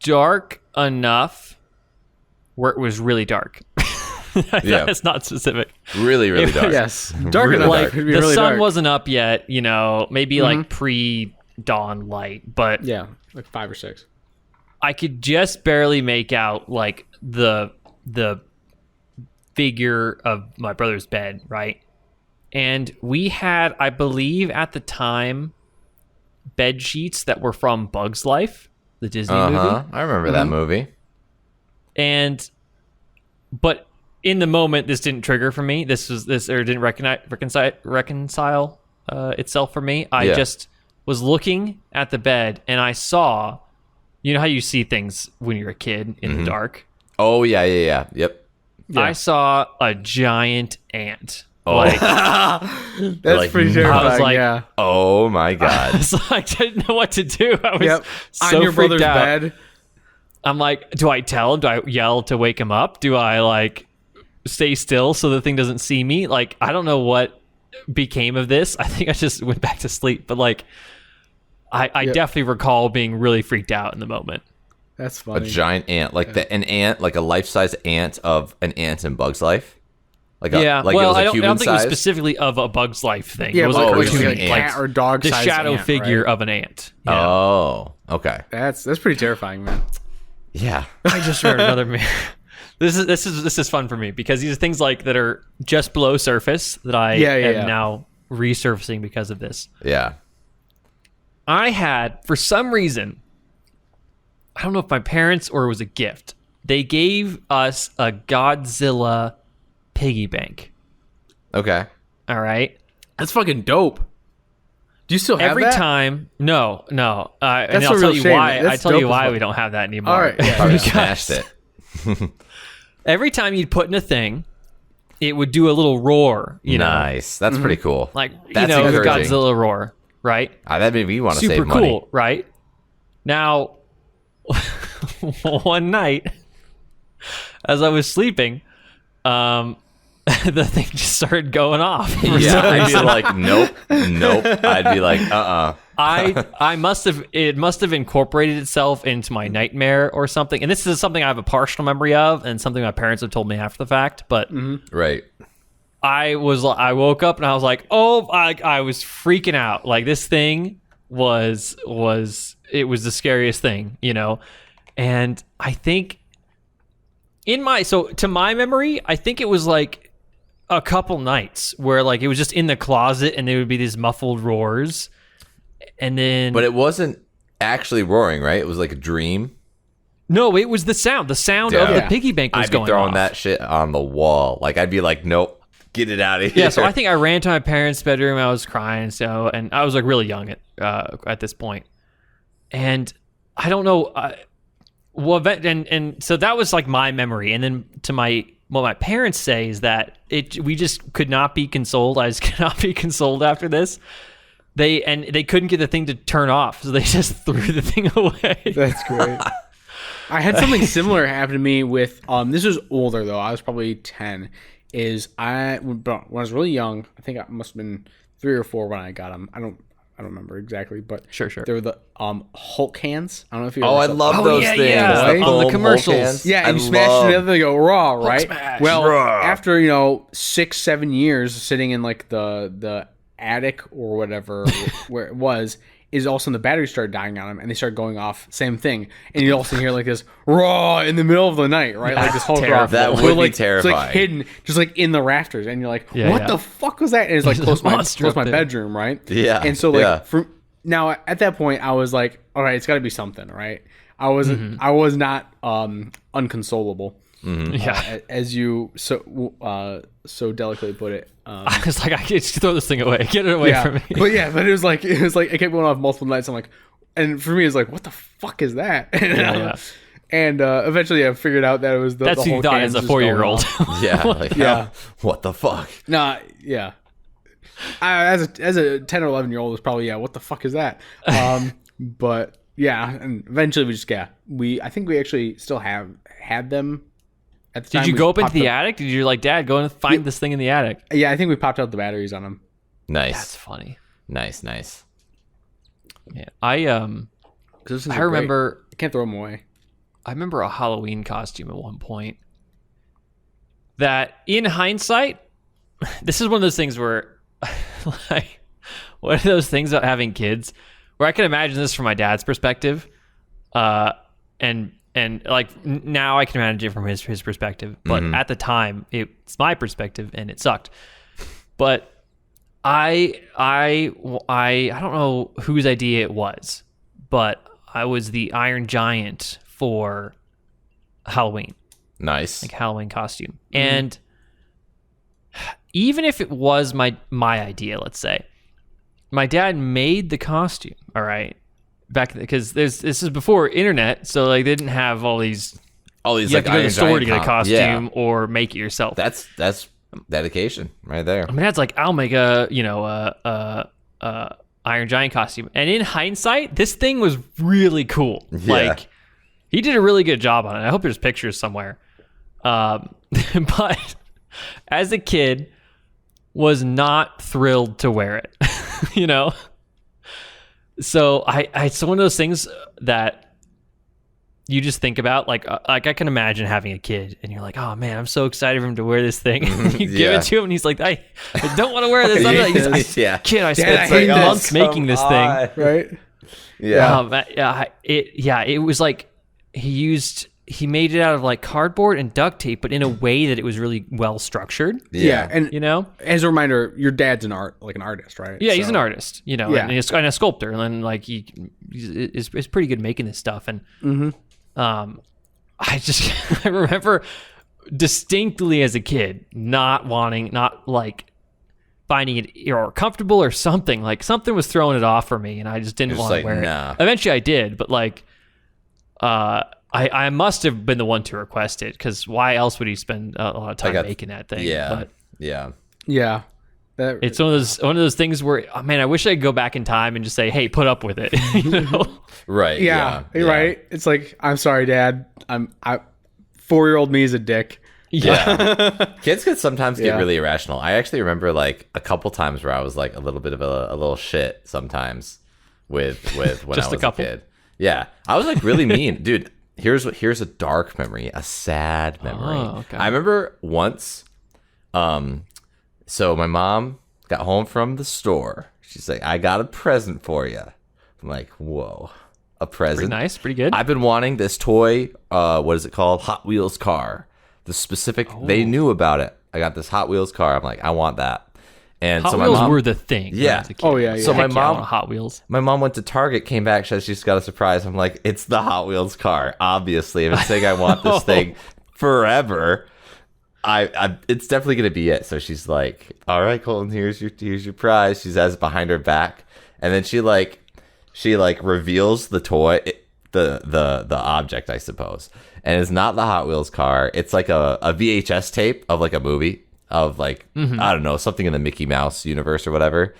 dark enough where it was really dark. Yeah. That's not specific. Really, really dark. Yes. Dark Really enough. Like It'd be the really sun dark. wasn't up yet, maybe like pre-dawn light, but Yeah. Like 5 or 6. I could just barely make out like the figure of my brother's bed, right? And we had, I believe at the time, bed sheets that were from Bug's Life, the Disney movie. I remember that movie. But in the moment, this didn't trigger for me. This didn't reconcile itself for me. I just was looking at the bed and I saw, you know how you see things when you're a kid in the dark. Oh yeah. Yep. Yeah. I saw a giant ant. Oh. Like, That's like, pretty terrifying. I was like, yeah. Oh my god. so I didn't know what to do. I was so On your freaked brother's out. bed. I'm like, do I tell him? Do I yell to wake him up? Do I like stay still so the thing doesn't see me? Like, I don't know what became of this. I think I just went back to sleep. But like, I definitely recall being really freaked out in the moment. That's A funny. giant ant, like an ant, like a life-size ant of an ant in Bug's Life. Like Yeah, like well, it was I don't think it was human-sized? specifically of a Bug's Life thing. Yeah, it was but a like cartoon, like a cat or dog the sized shadow ant, figure right? of an ant. Yeah. Oh, okay. That's pretty terrifying, man. Yeah. I just remembered another man. This is fun for me because these are things like that are just below surface that I am now resurfacing because of this. Yeah. I had, for some reason, I don't know if my parents or it was a gift, they gave us a Godzilla piggy bank. Okay. All right. That's fucking dope. Do you still have Every that? time, no. And That's I'll a tell real you shame. why. That's I tell you dope as why fuck. we don't have that anymore. All right. Yeah, Probably yeah. smashed it. Every time you'd put in a thing, it would do a little roar. You know, Nice. That's pretty cool. like That's the encouraging. Godzilla roar, right? That made me want to Super save money. cool, right? Now, one night, as I was sleeping, the thing just started going off. for Yeah, some I'd be reason. like, nope. I'd be like, It must have incorporated itself into my nightmare or something. And this is something I have a partial memory of, and something my parents have told me after the fact. But Right. I woke up and I was like, oh, I was freaking out. Like this thing was the scariest thing, you know? And I think to my memory, I think it was like a couple nights where like it was just in the closet and there would be these muffled roars. And then, But it wasn't actually roaring, right? It was like a dream. no, it was the sound of Yeah. the piggy bank was I'd be going throwing off. that shit on the wall. Like, I'd be like, nope, get it out of here. Yeah, so I think I ran to my parents' bedroom. I was crying, and I was like really young at this point, and I don't know. And so that was like my memory, and then what my parents say is that we just could not be consoled. I just cannot be consoled after this. They couldn't get the thing to turn off, so they just threw the thing away. That's great. I had something similar happen to me with this was older though. I was probably 10. When I was really young, I think I must have been 3 or 4 when I got them. I don't remember exactly, but Sure. they were the Hulk hands. I don't know if you. Oh, I ever saw- love Oh, those yeah, things. yeah. The On the foam Hulk commercials. hands. Yeah, and I you smash love- it together, they go raw, right? smash. Well, Raw. after 6-7 years sitting in like the attic or whatever where it was, is all of a sudden the battery started dying on them and they started going off. Same thing, and you also hear like this raw in the middle of the night, right? Like this whole terrible. off. That But, would be like, It's terrifying. like hidden, just like in the rafters, and you're like, Yeah, what yeah. the fuck was that? And it's like There's close a my monster up there. bedroom, right? Yeah, And so like yeah. now at that point, I was like, all right, it's got to be something, right? I was not unconsolable. Yeah. As you so delicately put it. I was like, I can't just throw this thing away. Get it away from me. but it was like it kept going off multiple nights. I'm like, and for me, it's like, what the fuck is that? Yeah. And eventually, I figured out that it was the That's the what you whole thought cans as a just going 4-year-old. off. Yeah. Like, Yeah. what the fuck? Nah, yeah. As a 10 or 11-year-old, was probably what the fuck is that? But yeah, and eventually I think we actually still had them. At the time. Did you We go up into popped the attic? Did you like, Dad, go and find this thing in the attic? Yeah, I think we popped out the batteries on them. Nice. That's funny. Nice. Yeah. I remember I can't throw them away. I remember a Halloween costume at one point that in hindsight, this is one of those things where like one of those things about having kids where I can imagine this from my dad's perspective. And like now I can imagine it from his perspective, but at the time it's my perspective and it sucked. But I don't know whose idea it was, but I was the Iron Giant for Halloween. Nice. like Halloween costume. And even if it was my idea, let's say, my dad made the costume. All right, back because this is before internet, so like they didn't have all these. All these You have like to go to the Iron store to Giant get a costume Yeah. or make it yourself. That's dedication right there. My dad's like, I'll make a Iron Giant costume. And in hindsight, this thing was really cool. Yeah. Like, he did a really good job on it. I hope there's pictures somewhere. But as a kid, was not thrilled to wear it. You know? So it's one of those things that you just think about, like I can imagine having a kid and you're like, oh man, I'm so excited for him to wear this thing. You give Yeah. it to him and he's like, I don't want to wear this. I'm like, Yeah. kid, I Dad, spent I hate months this. making this thing. Right? Yeah. It was like he made it out of like cardboard and duct tape, but in a way that it was really well structured. Yeah. And You know? as a reminder, your dad's an artist, right? Yeah, he's So- an artist, you know, Yeah. and he's and a sculptor, and then like he's pretty good making this stuff. And I remember distinctly as a kid not like finding it or comfortable or something. Like something was throwing it off for me, and I just didn't You're just want to like, wear nah. it. Eventually, I did, but like, I must have been the one to request it, because why else would he spend a lot of time making that thing? Yeah. But Yeah. Yeah. That, it's one of those things where, oh, man, I wish I could go back in time and just say, hey, put up with it. You know? Right. yeah, you're right. It's like, I'm sorry, Dad. 4-year-old me is a dick. Yeah. Kids could sometimes get Yeah. really irrational. I actually remember like a couple times where I was like a little bit of a little shit sometimes with when Just I a was couple? kid. Yeah. I was like really mean. Dude, here's a dark memory, a sad memory. Oh, okay. I remember once so my mom got home from the store. She's like, I got a present for you. I'm like, whoa, a present? Pretty nice, pretty good. I've been wanting this toy, what is it called? Hot Wheels car. The specific, they knew about it. I got this Hot Wheels car. I'm like, I want that. And Hot so my Wheels mom, were the thing. when I Yeah. was a kid. Oh, yeah, yeah. So my Heck yeah, I mom- want Hot Wheels. my mom went to Target, came back, says she's got a surprise. I'm like, it's the Hot Wheels car. Obviously, if it's saying I want this thing forever, I it's definitely gonna be it. So she's like, all right, Colton, here's your prize. She has it behind her back, and then she reveals the toy, the object, I suppose, and it's not the Hot Wheels car. It's like a VHS tape of like a movie of like I don't know, something in the Mickey Mouse universe or whatever.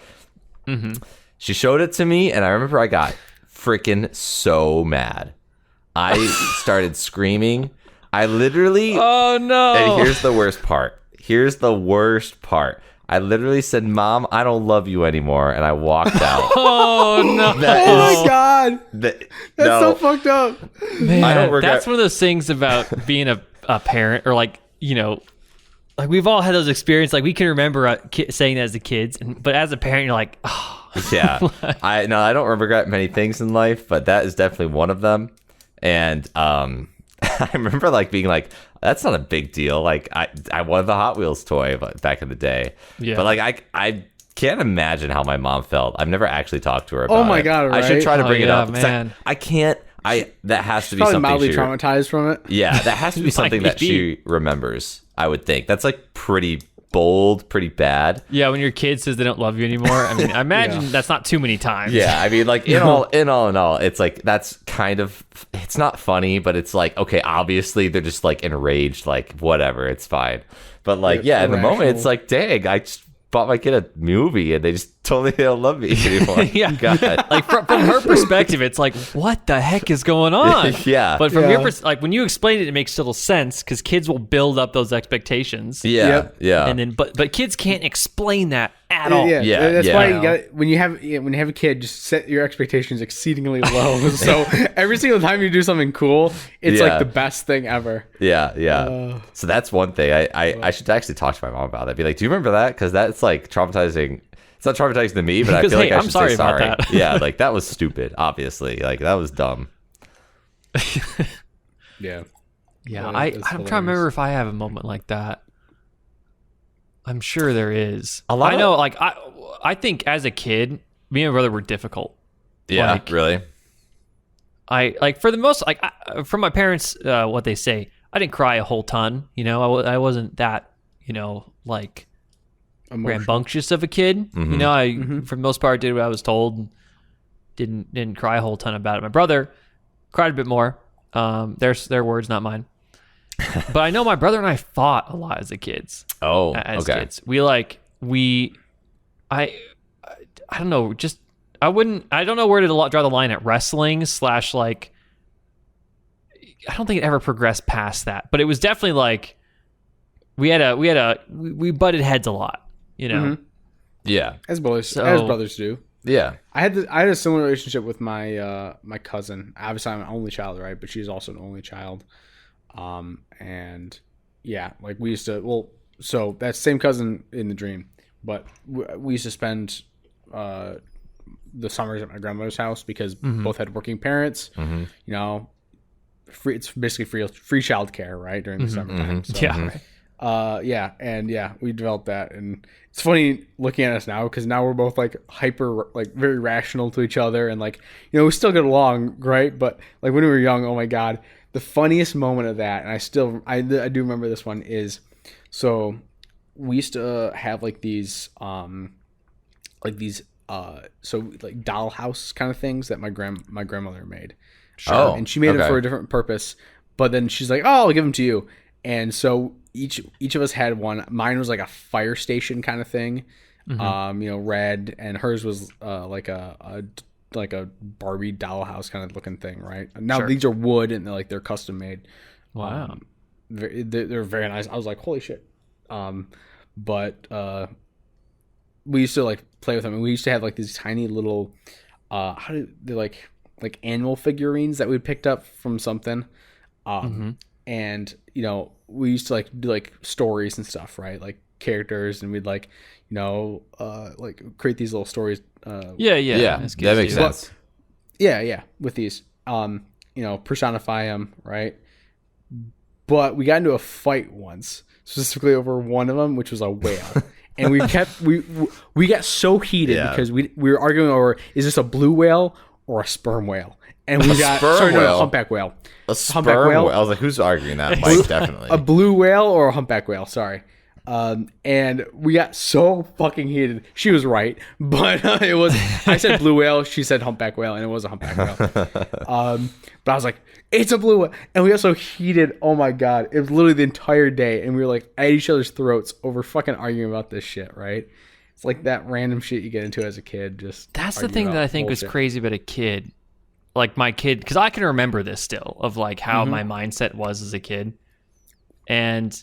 She showed it to me, and I remember I got freaking so mad. I started screaming. I literally. Oh, no. And here's the worst part. I literally said, Mom, I don't love you anymore. And I walked out. Oh, no. That Oh is- my God. that- That's no. so fucked up. Man, I don't regret- that's one of those things about being a parent, or like, you know, like we've all had those experiences. Like we can remember saying that as a kids, but as a parent, you're like, oh, Yeah. I don't regret many things in life, but that is definitely one of them. And I remember like being like, that's not a big deal. Like I wanted the Hot Wheels toy back in the day. Yeah. But like I can't imagine how my mom felt. I've never actually talked to her about Oh my it. God, I should right? try to Oh, bring it yeah, up. 'Cause man. I can't. That has to be Probably something mildly she. traumatized from it. Yeah, that has to be something that she remembers. I would think that's like pretty bold, pretty bad. yeah. When your kid says they don't love you anymore, I mean, I imagine that's not too many times. Yeah, I mean, like in all, it's like that's kind of, it's not funny, but it's like, okay, obviously they're just like enraged, like whatever, it's fine. But like, yeah, in the moment, it's like, dang, I just bought my kid a movie and they just told me they don't love me anymore. Yeah. God. Like from her perspective, it's like, what the heck is going on? Yeah. But from Yeah. your like when you explain it, it makes total sense, because kids will build up those expectations. Yeah, Yep. yeah. And then, but kids can't explain that at all. Yeah, Yeah, that's yeah. why you got when you have a kid, just set your expectations exceedingly low. So every single time you do something cool, it's Yeah. like the best thing ever. Yeah. So that's one thing. I should actually talk to my mom about it. Be like, do you remember that? Because that's like traumatizing. It's not traumatizing to me, but I Because, feel like hey, I I'm should sorry say about sorry. that. Yeah, like that was stupid. Obviously, like that was dumb. Yeah. Yeah, That I'm is trying to remember hilarious. if I have a moment like that. I'm sure there is. A lot I of- know, like I think as a kid, me and my brother were difficult. Yeah, Like- really. I like for the most, like from my parents, what they say, I didn't cry a whole ton. You know, I wasn't that, you know, like rambunctious of a kid. You know, I for the most part did what I was told. And didn't cry a whole ton about it. My brother cried a bit more. Their words, not mine. But I know my brother and I fought a lot as kids. Oh, as okay. kids, I don't know. Just I don't know where to draw the line at wrestling / like. I don't think it ever progressed past that, but it was definitely like we butted heads a lot, you know. Yeah. As brothers do. Yeah. I had a similar relationship with my my cousin. Obviously, I'm an only child, right? But she's also an only child. And yeah, like we used to. Well, so that same cousin in the dream, but we used to spend the summers at my grandmother's house because both had working parents. You know, it's basically free childcare, right, during the summertime. So, we developed that, and it's funny looking at us now because now we're both like hyper, like very rational to each other, and like, you know, we still get along, right? But like when we were young, oh my god, the funniest moment of that, and I do remember this one is, so we used to have like these dollhouse kind of things that my grandmother made. Oh, and she made it for a different purpose, but then she's like, "Oh, I'll give them to you." And so each of us had one. Mine was like a fire station kind of thing, you know, red, and hers was like a Barbie dollhouse kind of looking thing, right? Now these are wood and they're custom made. Wow, they're very nice. I was like, holy shit. But we used to like play with them, and we used to have like these tiny little like animal figurines that we picked up from something. And you know, we used to like do like stories and stuff, right? Like characters, and we'd like, you know, like create these little stories. Yeah, that makes sense. Yeah, with these, you know, personify them, right? But we got into a fight once, specifically over one of them, which was a whale. And we got so heated because we were arguing over, is this a blue whale or a sperm whale? And we got a humpback whale. A sperm whale? I was like, who's arguing that? Mike, definitely. A blue whale or a humpback whale, sorry. And we got so fucking heated. She was right, but it was, I said blue whale, she said humpback whale, and it was a humpback whale. But I was like, it's a blue whale. And we got so heated, oh my god. It was literally the entire day, and we were like at each other's throats over fucking arguing about this shit, right? It's like that random shit you get into as a kid. That's the thing that I think was crazy about a kid. Like my kid, because I can remember this still, of like how my mindset was as a kid. And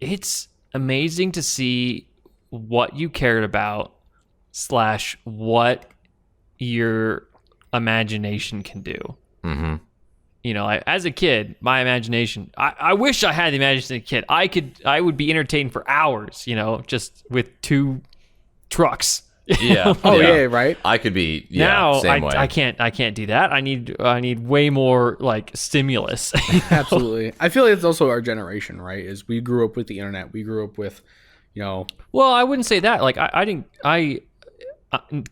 it's amazing to see what you cared about / what your imagination can do. You know, as a kid, my imagination, I wish I had the imagination of a kid. I would be entertained for hours, you know, just with 2 trucks. Yeah. Right. I could be. Yeah, now same way. I can't do that. I need way more like stimulus. Absolutely. I feel like it's also our generation, right? Is we grew up with the internet. We grew up with, you know. Well, I wouldn't say that. Like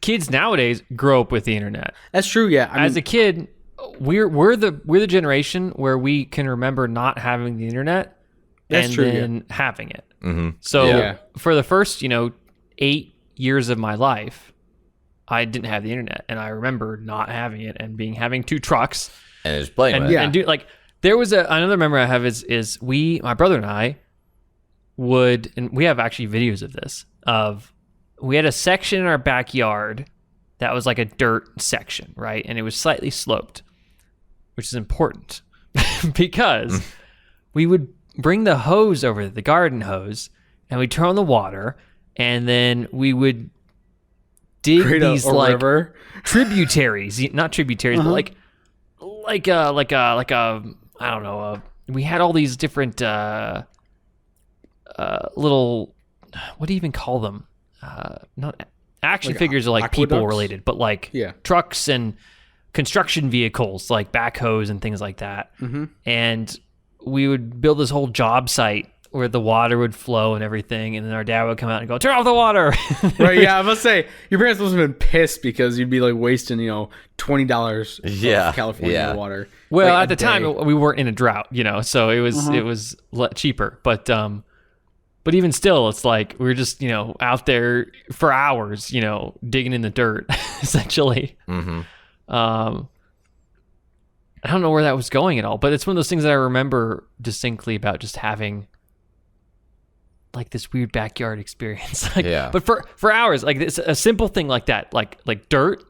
kids nowadays grow up with the internet. That's true. Yeah. As a kid, we're the generation where we can remember not having the internet then having it. So for the first, you know, 8 years of my life, I didn't have the internet, and I remember not having it and having 2 trucks and just playing with it. And like there was another memory I have is my brother and I would, and we have actually videos of this, we had a section in our backyard that was like a dirt section, right? And it was slightly sloped, which is important because we would bring the hose over, the garden hose, and we'd turn on the water, and then we would dig these like river. Tributaries, not tributaries, but like I don't know. We had all these different little, what do you even call them? Not action figures are like people related, but like trucks and construction vehicles like backhoes and things like that. And we would build this whole job site where the water would flow and everything, and then our dad would come out and go, "Turn off the water." Right? Yeah, I must say your parents must have been pissed because you'd be like wasting, $20 Yeah, of California yeah. water. Well, like, at the a day. time we weren't in a drought, so it was cheaper. But even still, it's like we were just out there for hours, digging in the dirt, essentially. Mm-hmm. I don't know where that was going at all, but it's one of those things that I remember distinctly about just having like this weird backyard experience. Yeah. But for hours, like this, a simple thing like that, like dirt,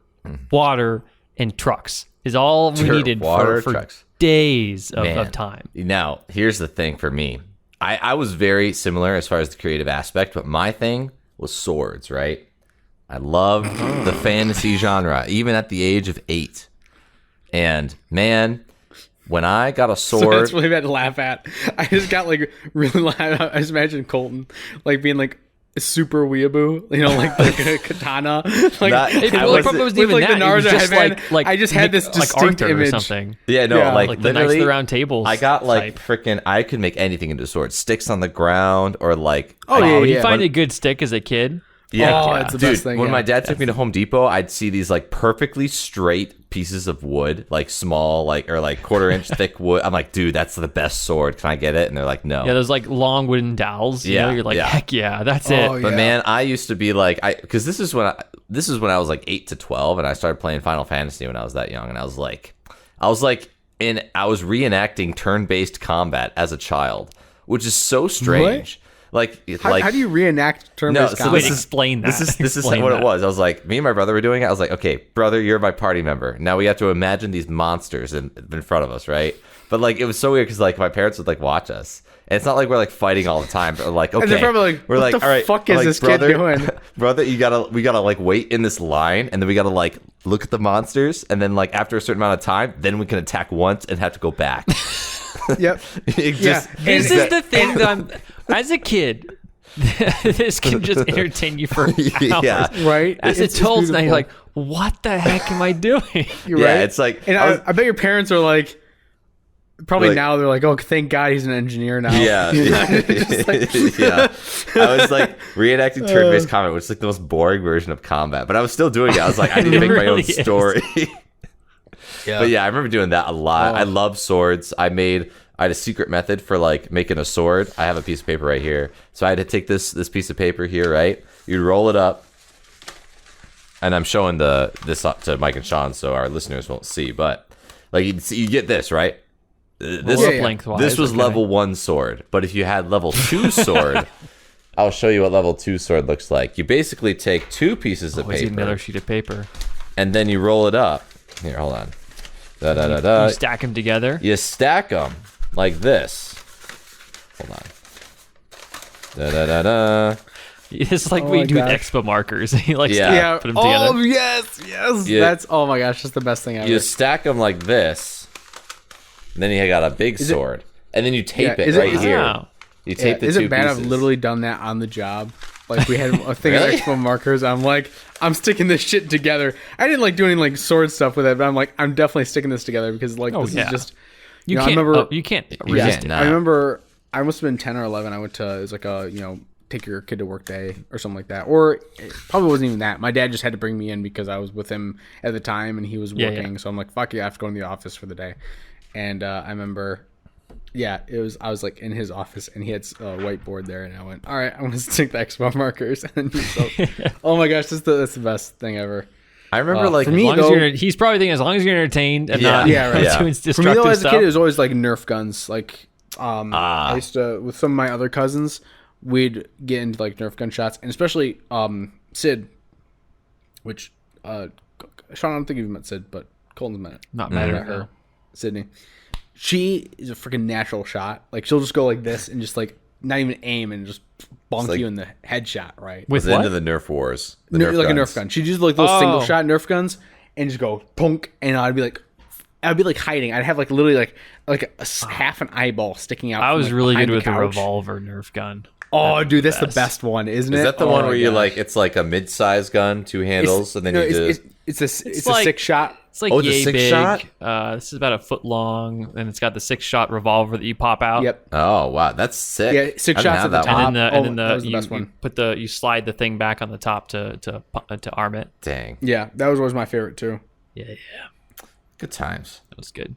water, and trucks is all we Dirt, needed water, for trucks. days of Man. time. Now, here's the thing for me. I was very similar as far as the creative aspect, but my thing was swords, right? I loved the fantasy genre, even at the age of 8. And man, when I got a So sword, that's really bad to laugh at. I just got like really loud. I just imagine Colton like being like super weeaboo, like a katana. Like Not- It I probably wasn't- wasn't even with, like, that. the It was Naruto just headband. like I just had this like distinct Arthur image. or something. yeah, no, Yeah. like Like the Knights of literally, the Round Tables. I got like type. freaking, I could make anything into a sword. Sticks on the ground or like, Oh, yeah, Would you yeah. find a good stick as a kid? yeah, Oh, it's the dude. best thing, when yeah. my dad took me to Home Depot, I'd see these like perfectly straight pieces of wood, like small, like or like quarter-inch thick wood. I'm like, dude, that's the best sword. Can I get it? And they're like, no. Yeah, those like long wooden dowels. Yeah, You're like, yeah. heck yeah, that's Oh, it. But yeah. man, I used to be like, because this is when I was like 8 to 12, and I started playing Final Fantasy when I was that young, and I was reenacting turn-based combat as a child, which is so strange. How do you reenact turn-based so combat? Wait, explain that. This is Explain what that. it was. I was like, me and my brother were doing it. I was like, okay, brother, you're my party member. Now we have to imagine these monsters in front of us, right? But like, it was so weird because like my parents would like watch us. And it's not like we're like fighting all the time. But like, okay, And they're probably like, we're what like, the all right, fuck is like, this brother, kid doing? brother, we gotta like wait in this line, and then we gotta like look at the monsters, and then like after a certain amount of time, then we can attack once and have to go back. Yep. It just- This is the thing that I'm, as a kid, this can just entertain you for hours. Yeah. Right? As It's adults, now you're beautiful. like, what the heck am I doing? You're Yeah, right. it's like- and I was- I bet your parents are like, probably Like- now they're like, oh, thank God he's an engineer now. Yeah, You know? yeah. Just like- Yeah. I was like reenacting turn-based combat, which is like the most boring version of combat. But I was still doing it. I was like, I need to It make my own really is. story. Yeah. But yeah, I remember doing that a lot. Oh. I love swords. I had a secret method for like making a sword. I have a piece of paper right here. So I had to take this piece of paper here, right? You'd roll it up. And I'm showing this up to Mike and Sean so our listeners won't see, but like you get this, right? This Yeah, yeah. Lengthwise, this was okay. level 1 sword, but if you had level 2 sword, I'll show you what level 2 sword looks like. You basically take 2 pieces of Always need paper another sheet of paper. and then you roll it up. Here, hold on. Da da da da. You stack them together. You stack them like this. Hold on. Da da da da. It's like Oh what you my do with gosh. expo markers. You like Yeah. Yeah. put them Oh, together. yes. Yeah. That's, oh my gosh, that's the best thing ever. You stack them like this. And then you got a big sword. And then you tape Yeah, it is it- right is it- here. Wow. You tape the is 2 it bad? pieces. I've literally done that on the job. Like we had a thing Really? of expo markers. I'm like, I'm sticking this shit together. I didn't like doing like sword stuff with it, but I'm like, I'm definitely sticking this together because like this yeah. is just. You know, I can't. remember- You can't Yeah. resist it. Nah. I remember I must have been 10 or 11. I went to, it was like a, take your kid to work day or something like that. Or it probably wasn't even that. My dad just had to bring me in because I was with him at the time and he was Yeah, working. yeah. So I'm like, fuck yeah, I have to go in the office for the day. And I remember, I was like in his office and he had a whiteboard there and I went, all right, I'm going to stick the expo markers. And oh my gosh, that's the best thing ever. I remember like for As me, long as though- he's probably thinking as long as you're entertained and Yeah. not Yeah, right. Yeah. doing For me destructive though, as a stuff. kid, it was always like Nerf guns. Like, I used to, with some of my other cousins, we'd get into like Nerf gun shots, and especially Sid, which Sean, I don't think you've met Sid, but Colton's met it. Not Met matter. her, Sydney. She is a freaking natural shot. Like she'll just go like this and just like not even aim and just bonk like- you in the headshot, right? With the end what? of the Nerf wars. The Like a guns. Nerf gun. She'd use like those Oh. single shot Nerf guns and just go punk, and I'd be like hiding. I'd have like literally like half an eyeball sticking out. I from, was like, really behind good with the couch. revolver Nerf gun. Oh, dude, that's the best. best one, isn't it? Is that the Oh one my where you gosh. like it's like a mid-sized gun, two handles, and then no, you do? it's a like- 6-shot. It's like Oh, it's a yay six big. shot? This is about a foot long, and it's got the 6-shot revolver that you pop out. Yep. Oh wow, that's sick. Yeah, 6 I didn't shots have at the that top. one. And then Oh, and that then was the best one. you put you slide the thing back on the top to arm it. Dang, Yeah, that was always my favorite too. Yeah, good times. that was good.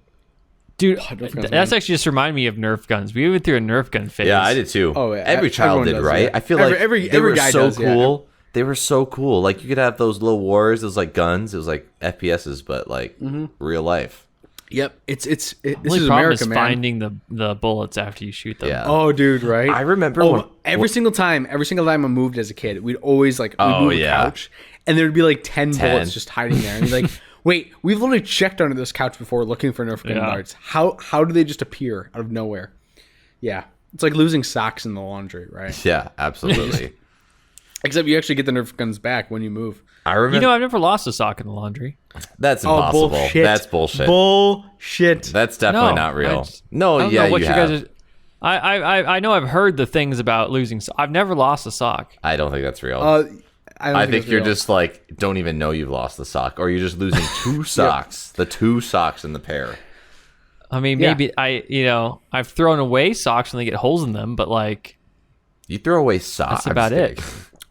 Dude, Nerf guns, that's man. actually just reminded me of Nerf guns. We went through a Nerf gun phase. Yeah, I did too. Oh, yeah, every child everyone did, does, right? yeah. I feel Every- like every they were guy so does, yeah. cool. They were so cool. Like you could have those little wars. It was like guns. It was like FPSs, but like real life. Yep. This The is only problem America, is man. finding the bullets after you shoot them. Yeah. Oh, dude, right? I remember Oh, when- every single time I moved as a kid, we'd always we'd Oh, move yeah. a couch, and there'd be like 10 10. bullets just hiding there. And you're like, wait, we've literally checked under this couch before looking for Nerf gun Yeah. darts. How do they just appear out of nowhere? Yeah, it's like losing socks in the laundry, right? Yeah, absolutely. Except you actually get the Nerf guns back when you move. I remember. You know, I've never lost a sock in the laundry. that's Oh, impossible. bullshit! That's bullshit. Bullshit. That's definitely No, not real. I No, don't yeah, know what you you have. guys are. I know I've heard the things about losing. I've never lost a sock. I don't think that's real. I I think you're just like don't even know you've lost the sock, or you're just losing two socks. The two socks in the pair. I mean, Yeah. maybe I've thrown away socks when they get holes in them, but like You throw away socks. that's about it.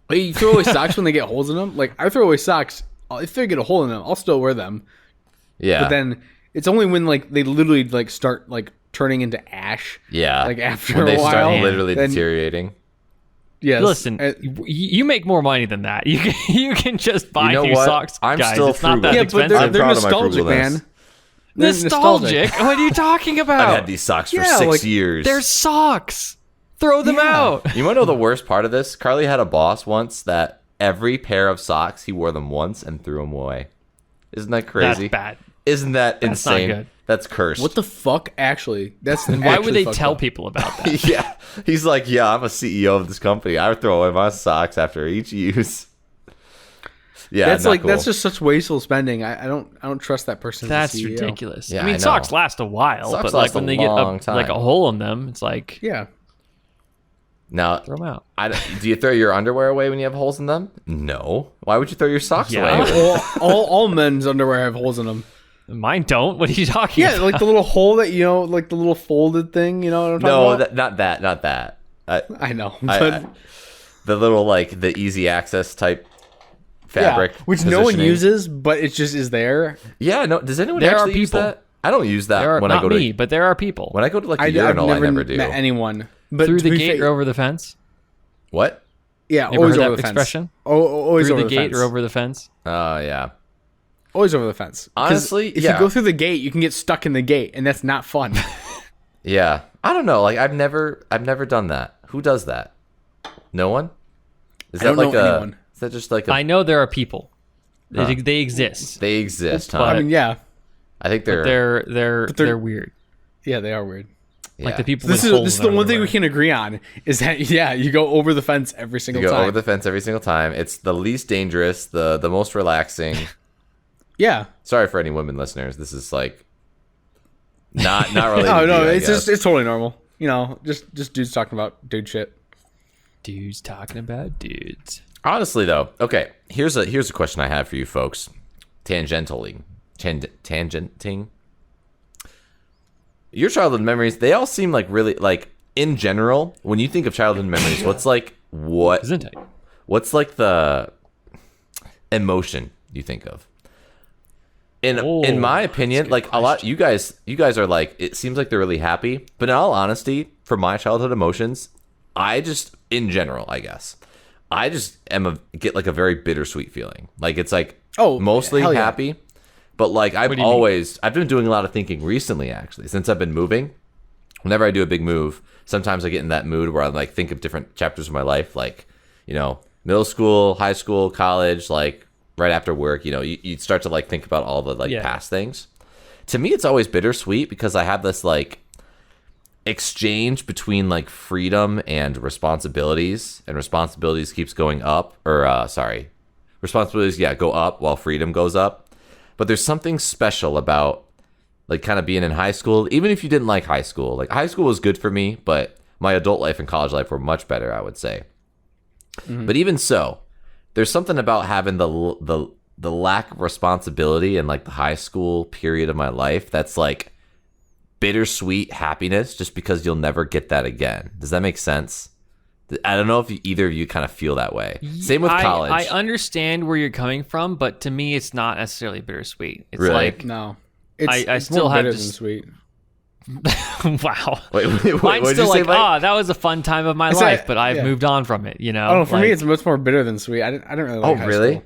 Wait, you throw away socks when they get holes in them. Like I throw away socks. If they get a hole in them, I'll still wear them. Yeah. But then it's only when like they literally like start like turning into ash. yeah. like, after when a they while, start literally then- deteriorating. Yes. Listen, you make more money than that. You can just buy You know new what? socks, I'm guys. still It's not that frugal. yeah, expensive. but I'm they're proud of my nostalgic, frugalness. man. They're Nostalgic? What are you talking about? I've had these socks for Yeah, 6 like, years. They're socks. Throw them Yeah. out. You want to know the worst part of this? Carly had a boss once that every pair of socks he wore them once and threw them away. Isn't that crazy? That's bad. Isn't that That's not insane? good. That's cursed. What the fuck? Actually, that's Why would they tell people about that? Yeah, he's like, yeah, I'm a CEO of this company. I throw away my socks after each use. Yeah, That's not like cool. that's just such wasteful spending. I don't trust that person. That's as a CEO. ridiculous. Yeah, I mean, I know. socks last a while, Socks but last like when a they get long like a time. hole in them, it's like Yeah. Now, throw them out. do you throw your underwear away when you have holes in them? No. Why would you throw your socks Yeah. away? all men's underwear have holes in them. Mine don't. What are you talking Yeah, about? like the little hole that like the little folded thing. You know what I'm talking No, about? not that. I know, I- but the little like the easy access type yeah, fabric, which no one positioning. uses, but it just is there. Yeah, no. Does anyone There are actually use people. that? I don't use that There are when not I go me, to but there are people when I go to like the I've urinal. I never never do. met anyone. But through to the be gate fair- or over the fence. What? yeah, You ever always heard over that the fence. expression? Always Through over the the gate fence. or over the fence. Oh yeah. Always over the fence. 'Cause Honestly, if yeah. you go through the gate, you can get stuck in the gate, and that's not fun. Yeah. I don't know. Like I've never done that. Who does that? No one. Is I don't that like know a? anyone. Is that just like a? I know there are people. Huh. They exist. They exist, huh? But- I mean, yeah, I think they're. They're weird. yeah, they are weird. Like yeah. the people. This with is holes this is in the their one thing we underwear. can agree on is that yeah, you go over the fence every You single go time. over the fence every single time. It's the least dangerous, the most relaxing. yeah. Sorry for any women listeners. This is like not related. No, to no, you, I it's guess. just it's totally normal. You know, just dudes talking about dude shit. Dudes talking about dudes. Honestly though. Okay, here's a question I have for you folks. Tangenting. Your childhood memories, they all seem like really like in general, when you think of childhood memories, what's like Isn't it? what's like the emotion you think of? In my opinion, like a lot you guys are like it seems like they're really happy, but in all honesty, for my childhood emotions, I just in general, I guess, I just get like a very bittersweet feeling. Like it's like mostly hell yeah. happy, but like I've What do you mean? I've been doing a lot of thinking recently actually since I've been moving. Whenever I do a big move, sometimes I get in that mood where I like think of different chapters of my life, like, you know, middle school, high school, college, like right after work, you know, you start to like think about all the like Yeah. past things. To me, it's always bittersweet because I have this like exchange between like freedom and responsibilities, and responsibilities keeps going up, or responsibilities, go up while freedom goes up. But there's something special about like kind of being in high school, even if you didn't like high school. Like high school was good for me, but my adult life and college life were much better, I would say. But even so, there's something about having the lack of responsibility in like the high school period of my life that's like bittersweet happiness, just because you'll never get that again. Does that make sense? I don't know if either of you kind of feel that way. Same with college. I understand where you're coming from, but to me, it's not necessarily bittersweet. It's Really? like, No, I it's still more have bitter to than sweet. wow. Wait, Mine's what'd you still say, like, Mike? that was a fun time of my I said- life, but I've yeah. moved on from it, you know? Oh, for me, Like, it's much more bitter than sweet. I don't really like high really? school.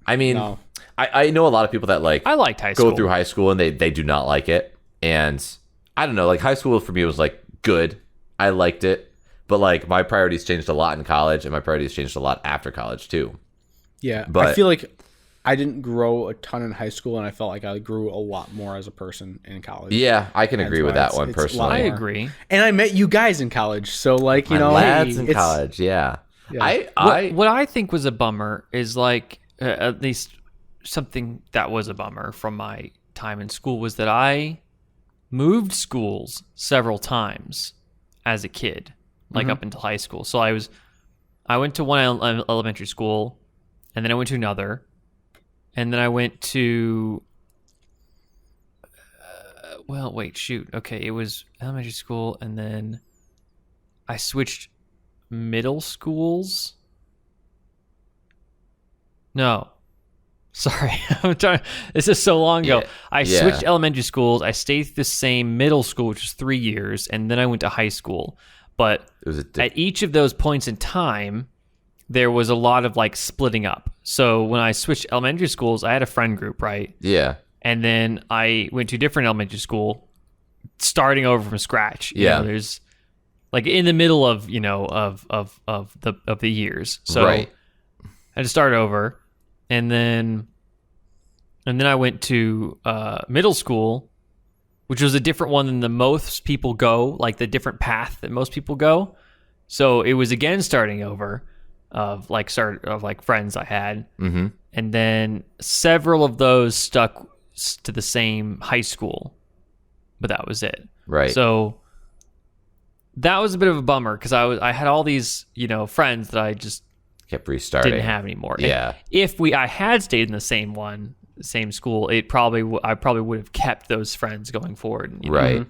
I mean, No. I know a lot of people that like I liked high school. go through high school and they do not like it. And I don't know, like high school for me was like good. I liked it. But like my priorities changed a lot in college, and my priorities changed a lot after college too. Yeah, But- I feel like I didn't grow a ton in high school, and I felt like I grew a lot more as a person in college. Yeah, I can agree That's with why that it's- one it's a lot personally. I more. agree. And I met you guys in college, so like you My know, lads in it's- college, yeah. Yeah. What I think was a bummer is like, at least something that was a bummer from my time in school was that I moved schools several times as a kid, like up until high school. So I went to one elementary school, and then I went to another, and then I went to it was elementary school, and then I switched middle schools. No, sorry, I'm trying. This is so long ago. Yeah. I Yeah. switched elementary schools. I stayed the same middle school, which was 3 years, and then I went to high school. But It was at each of those points in time, there was a lot of like splitting up. So when I switched elementary schools, I had a friend group, right? yeah. And then I went to a different elementary school, starting over from scratch. You Yeah. know, there's like in the middle of the years. So Right. I had to start over, and then I went to middle school, which was a different one than the most people go, like the different path that most people go. So it was again starting over of like friends I had. Mm-hmm. And then several of those stuck to the same high school, but that was it. Right. So that was a bit of a bummer because I had all these, friends that I just Kept restarting. didn't have anymore. Yeah. If I had stayed in the same school, I probably would have kept those friends going forward. you know? Right.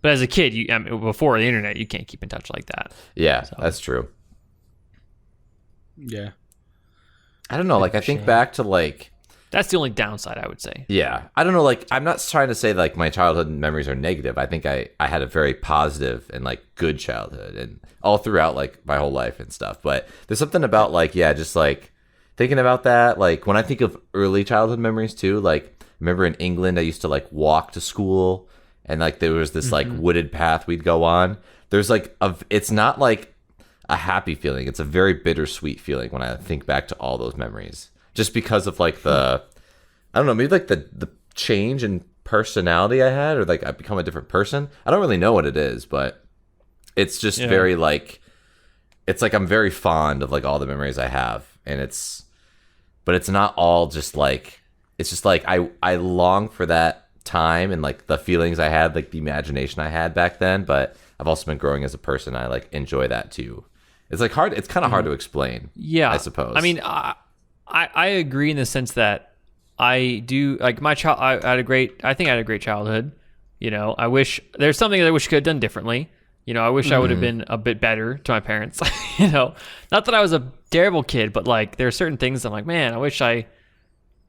But as a kid, before the internet, you can't keep in touch like that. Yeah, that's true. yeah. I don't know. Like I think back to like, That's the only downside, I would say. yeah, I don't know. Like I'm not trying to say like my childhood memories are negative. I think I had a very positive and like good childhood and all throughout like my whole life and stuff. But there's something about like, yeah, just like thinking about that. Like when I think of early childhood memories too, like remember in England, I used to like walk to school and like there was this like wooded path we'd go on. There's like it's not like a happy feeling. It's a very bittersweet feeling when I think back to all those memories. Just because of like I don't know, maybe like the change in personality I had, or like I've become a different person. I don't really know what it is, but it's just very like, it's like I'm very fond of like all the memories I have, and but it's not all just like, it's just like I long for that time and like the feelings I had, like the imagination I had back then, but I've also been growing as a person. I like enjoy that too. It's like hard. It's kind of hard to explain. Yeah, I suppose. I mean, I agree in the sense that I do like my child. I think I had a great childhood. I wish there's something that I wish I could have done differently. I wish I would have been a bit better to my parents. Not that I was a terrible kid, but like there are certain things I'm like, man, I wish I,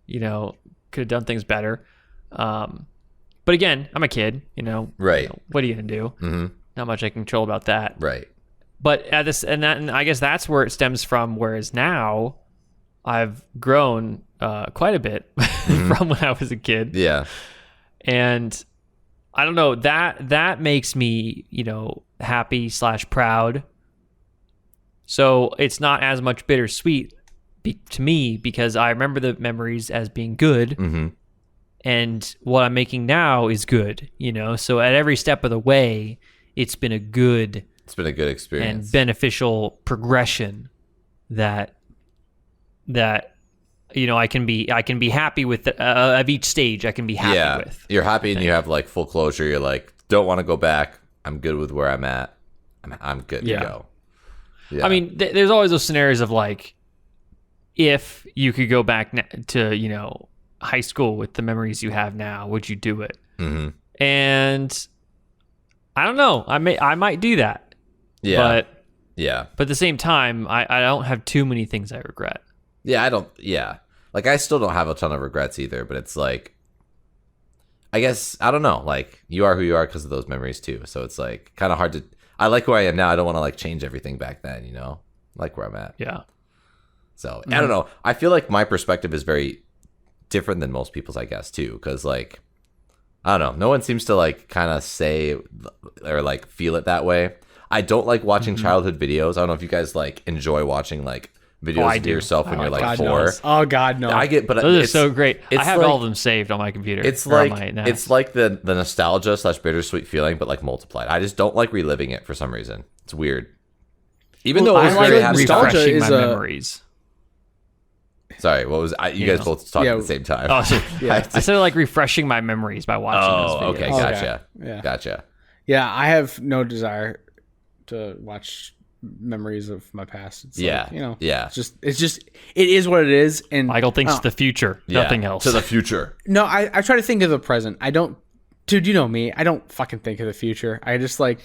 could have done things better. But again, I'm a kid. Right. What are you gonna do? Mm-hmm. Not much I can control about that. Right. But and I guess that's where it stems from. Whereas now, I've grown quite a bit from when I was a kid. Yeah. And I don't know, that makes me, happy / proud. So it's not as much bittersweet to me because I remember the memories as being good. Mm-hmm. And what I'm making now is good, So at every step of the way, it's been a good experience and beneficial progression that I can be happy with of each stage. I can be happy with. You're happy and you have like full closure. You're like, don't want to go back. I'm good with where I'm at. I'm good Yeah. to go. Yeah. I mean, there's always those scenarios of like, if you could go back to high school with the memories you have now, would you do it? Mhm. And I don't know. I might do that. Yeah. But at the same time, I don't have too many things I regret. Yeah, I don't. Yeah, like I still don't have a ton of regrets either. But it's like, I guess I don't know. Like you are who you are because of those memories too. So it's like kind of hard to. I like who I am now. I don't want to like change everything back then. I like where I'm at. Yeah. So I don't know. I feel like my perspective is very different than most people's, I guess, too. Because like, I don't know. No one seems to like kind of say or like feel it that way. I don't like watching childhood videos. I don't know if you guys like enjoy watching like videos I of do. yourself when you're like God 4. knows. Oh God, no. I get, but Those are it's so great. I it's have like- all of them saved on my computer. It's or on like my NAS. it's like the nostalgia / bittersweet feeling, but like multiplied. I just don't like reliving it for some reason. It's weird. Even Well, though it I was like very it. happy. Nostalgia time. refreshing is my a- memories. Sorry, what was you Yeah. guys both talking Yeah. at the same time? Oh, so, Yeah. I said like refreshing my memories by watching Oh, those videos. okay, Oh, okay. gotcha, Yeah. gotcha. Yeah, I have no desire to watch memories of my past. It's Yeah, like, yeah. it's just it is what it is. And Michael thinks oh, the future, Yeah, nothing else. to the future. no, I try to think of the present. I don't, dude. You know me. I don't fucking think of the future. I just like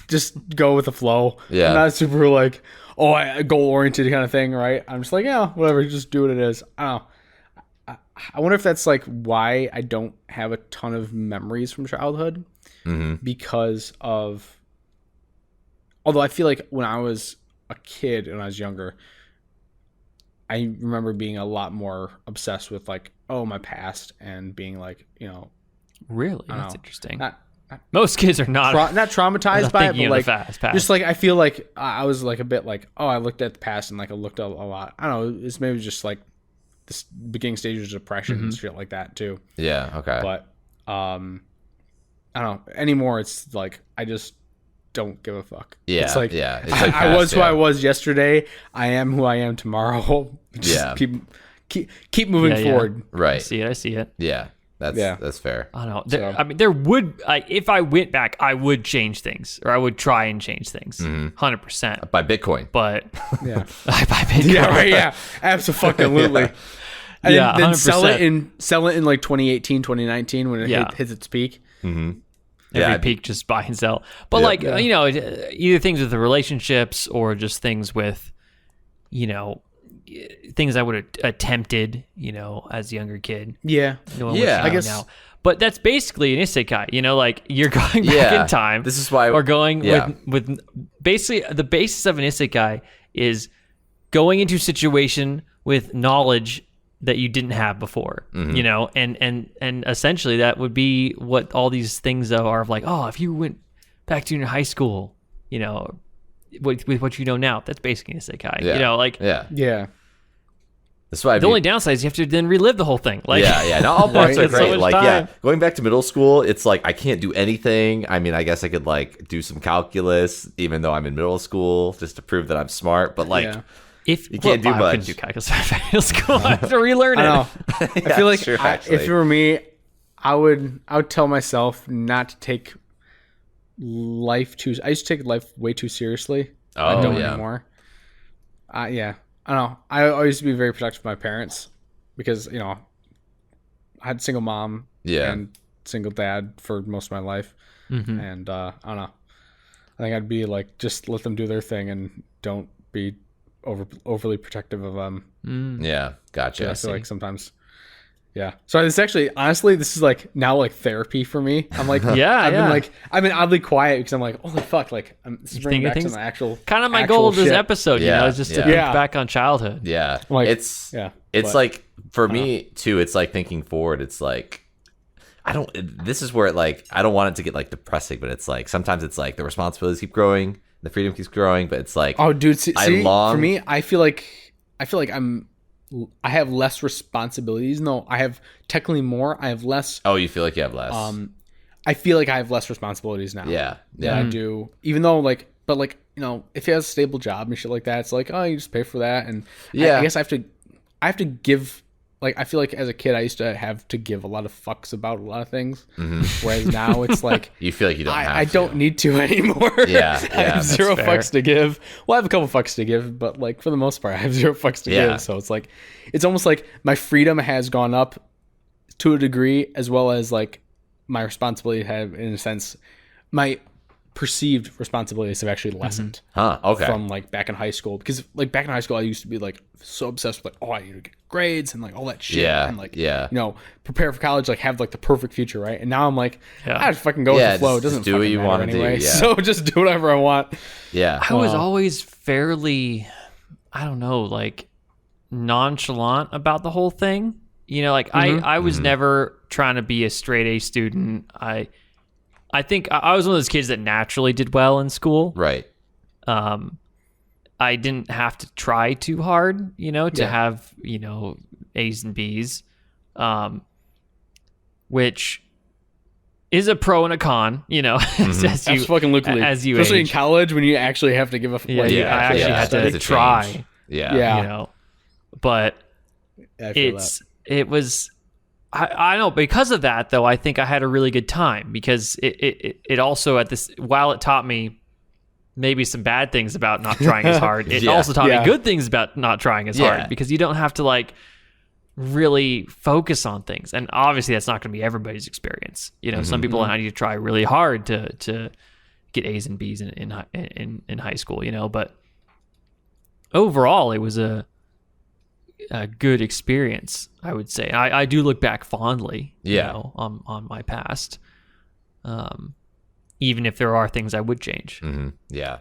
just go with the flow. Yeah. I'm not super like goal oriented kind of thing, right? I'm just like whatever, just do what it is. I don't know. I wonder if that's like why I don't have a ton of memories from childhood because of. Although I feel like when I was a kid and I was younger, I remember being a lot more obsessed with like, my past and being like, Really? I That's know. interesting. not Most kids are not. not traumatized not by it, thinking but of the like past. just like I feel like I was like a bit like, I looked at the past and like I looked at a lot. I don't know, it's maybe just like this beginning stages of depression and shit like that too. Yeah. Okay. But I don't know anymore. It's like I just don't give a fuck. Yeah, it's like yeah. It's like I was past, who yeah. I was yesterday. I am who I am tomorrow. Just Yeah. keep moving Yeah, yeah. forward. I Right. see it. I see it. Yeah. That's fair. I don't know. So- I mean, there would. If I went back, I would change things, or I would try and change things, 100%. By Bitcoin. But Yeah, I buy Bitcoin. yeah, right. Yeah, absolutely. Yeah. And Yeah, then sell it 100%. in like 2018, 2019 when it Yeah. hits its peak. Every Yeah. peak, just buy and sell. But Yeah. like either things with the relationships or just things with, things I would have attempted, as a younger kid. Yeah, Knowing Yeah. what you I know guess- now. But that's basically an isekai. Like you're going back Yeah. in time. This is why. or going yeah. with basically the basis of an isekai is going into a situation with knowledge that you didn't have before, and essentially that would be what all these things are of like, if you went back to your high school, with what you know now, that's basically an isekai. Yeah. Yeah. yeah. That's why The only downside is you have to then relive the whole thing. Like, yeah. No, all parts are Right. So great. much Like, time. going back to middle school, it's like I can't do anything. I mean, I guess I could like do some calculus, even though I'm in middle school, just to prove that I'm smart. But like, Yeah. if You can't do I couldn't much. do calculus in middle school. I have to relearn it. I know. I feel like sure, if actually. it were me, I would tell myself not to take life too. I used to take life way too seriously. I Oh, don't yeah. anymore. Yeah, I don't know. I used to be very protective of my parents because I had a single mom Yeah. and single dad for most of my life, Mm-hmm. and I don't know. I think I'd be like just let them do their thing and don't be overly protective of them. Yeah, gotcha. I feel like sometimes, yeah. So it's actually, honestly, this is like now like therapy for me. I'm like, I've been oddly quiet because I'm like, holy fuck, like this is bringing thinking back things- some actual, Kind of my actual goal of this shit. episode, Yeah, is just to yeah. think Yeah. back on childhood. Yeah, Like, it's yeah, it's but- like for me too. It's like thinking forward. It's like this is where it like I don't want it to get like depressing, but it's like sometimes it's like the responsibilities keep growing, the freedom keeps growing, but it's like Oh, dude, see, long- for me, I feel like I have less responsibilities. No, I have technically more. I have less. oh, you feel like you have less. I feel like I have less responsibilities now. yeah, Than yeah, I do, even though like, but like if he has a stable job and shit like that, it's like you just pay for that, and Yeah. I guess I have to give like I feel like as a kid I used to have to give a lot of fucks about a lot of things, whereas now it's like You feel like you don't have I to. don't need to anymore. Yeah, I yeah, have zero fair. fucks to give. Well, I have a couple fucks to give, but like for the most part, I have zero fucks to Yeah. give. So it's like it's almost like my freedom has gone up to a degree, as well as like my responsibility have, in a sense, my perceived responsibilities have actually lessened Huh, okay. from like back in high school. Because like back in high school, I used to be like so obsessed with like, oh, I need to get grades and like all that shit. Yeah, And like, yeah. you know, prepare for college, like have like the perfect future, right? And now I'm like, Yeah. I just fucking go Yeah, with the flow. It just doesn't do what fucking you matter wanna do, anyway. yeah. So just do whatever I want. Yeah. I was always fairly, I don't know, like nonchalant about the whole thing. You know, like I was never trying to be a straight A student. I think I was one of those kids that naturally did well in school. Right. I didn't have to try too hard, you know, to Yeah. have, you know, A's and B's, which is a pro and a con, you know, as you, Absolutely. as you Especially age. in college when you actually have to give a Yeah, you I actually yeah, had study to to try, change. Yeah. Yeah. you know, but I feel it was I know because of that though I think I had a really good time because it also at this while it taught me maybe some bad things about not trying as hard, it Yeah. also taught Yeah. me good things about not trying as Yeah. hard because you don't have to like really focus on things, and obviously that's not going to be everybody's experience. You know, some people need to try really hard to get A's and B's in high school, you know, but overall it was a good experience, I would say. I do look back fondly, Yeah. you know, on my past, even if there are things I would change. Hmm. Yeah.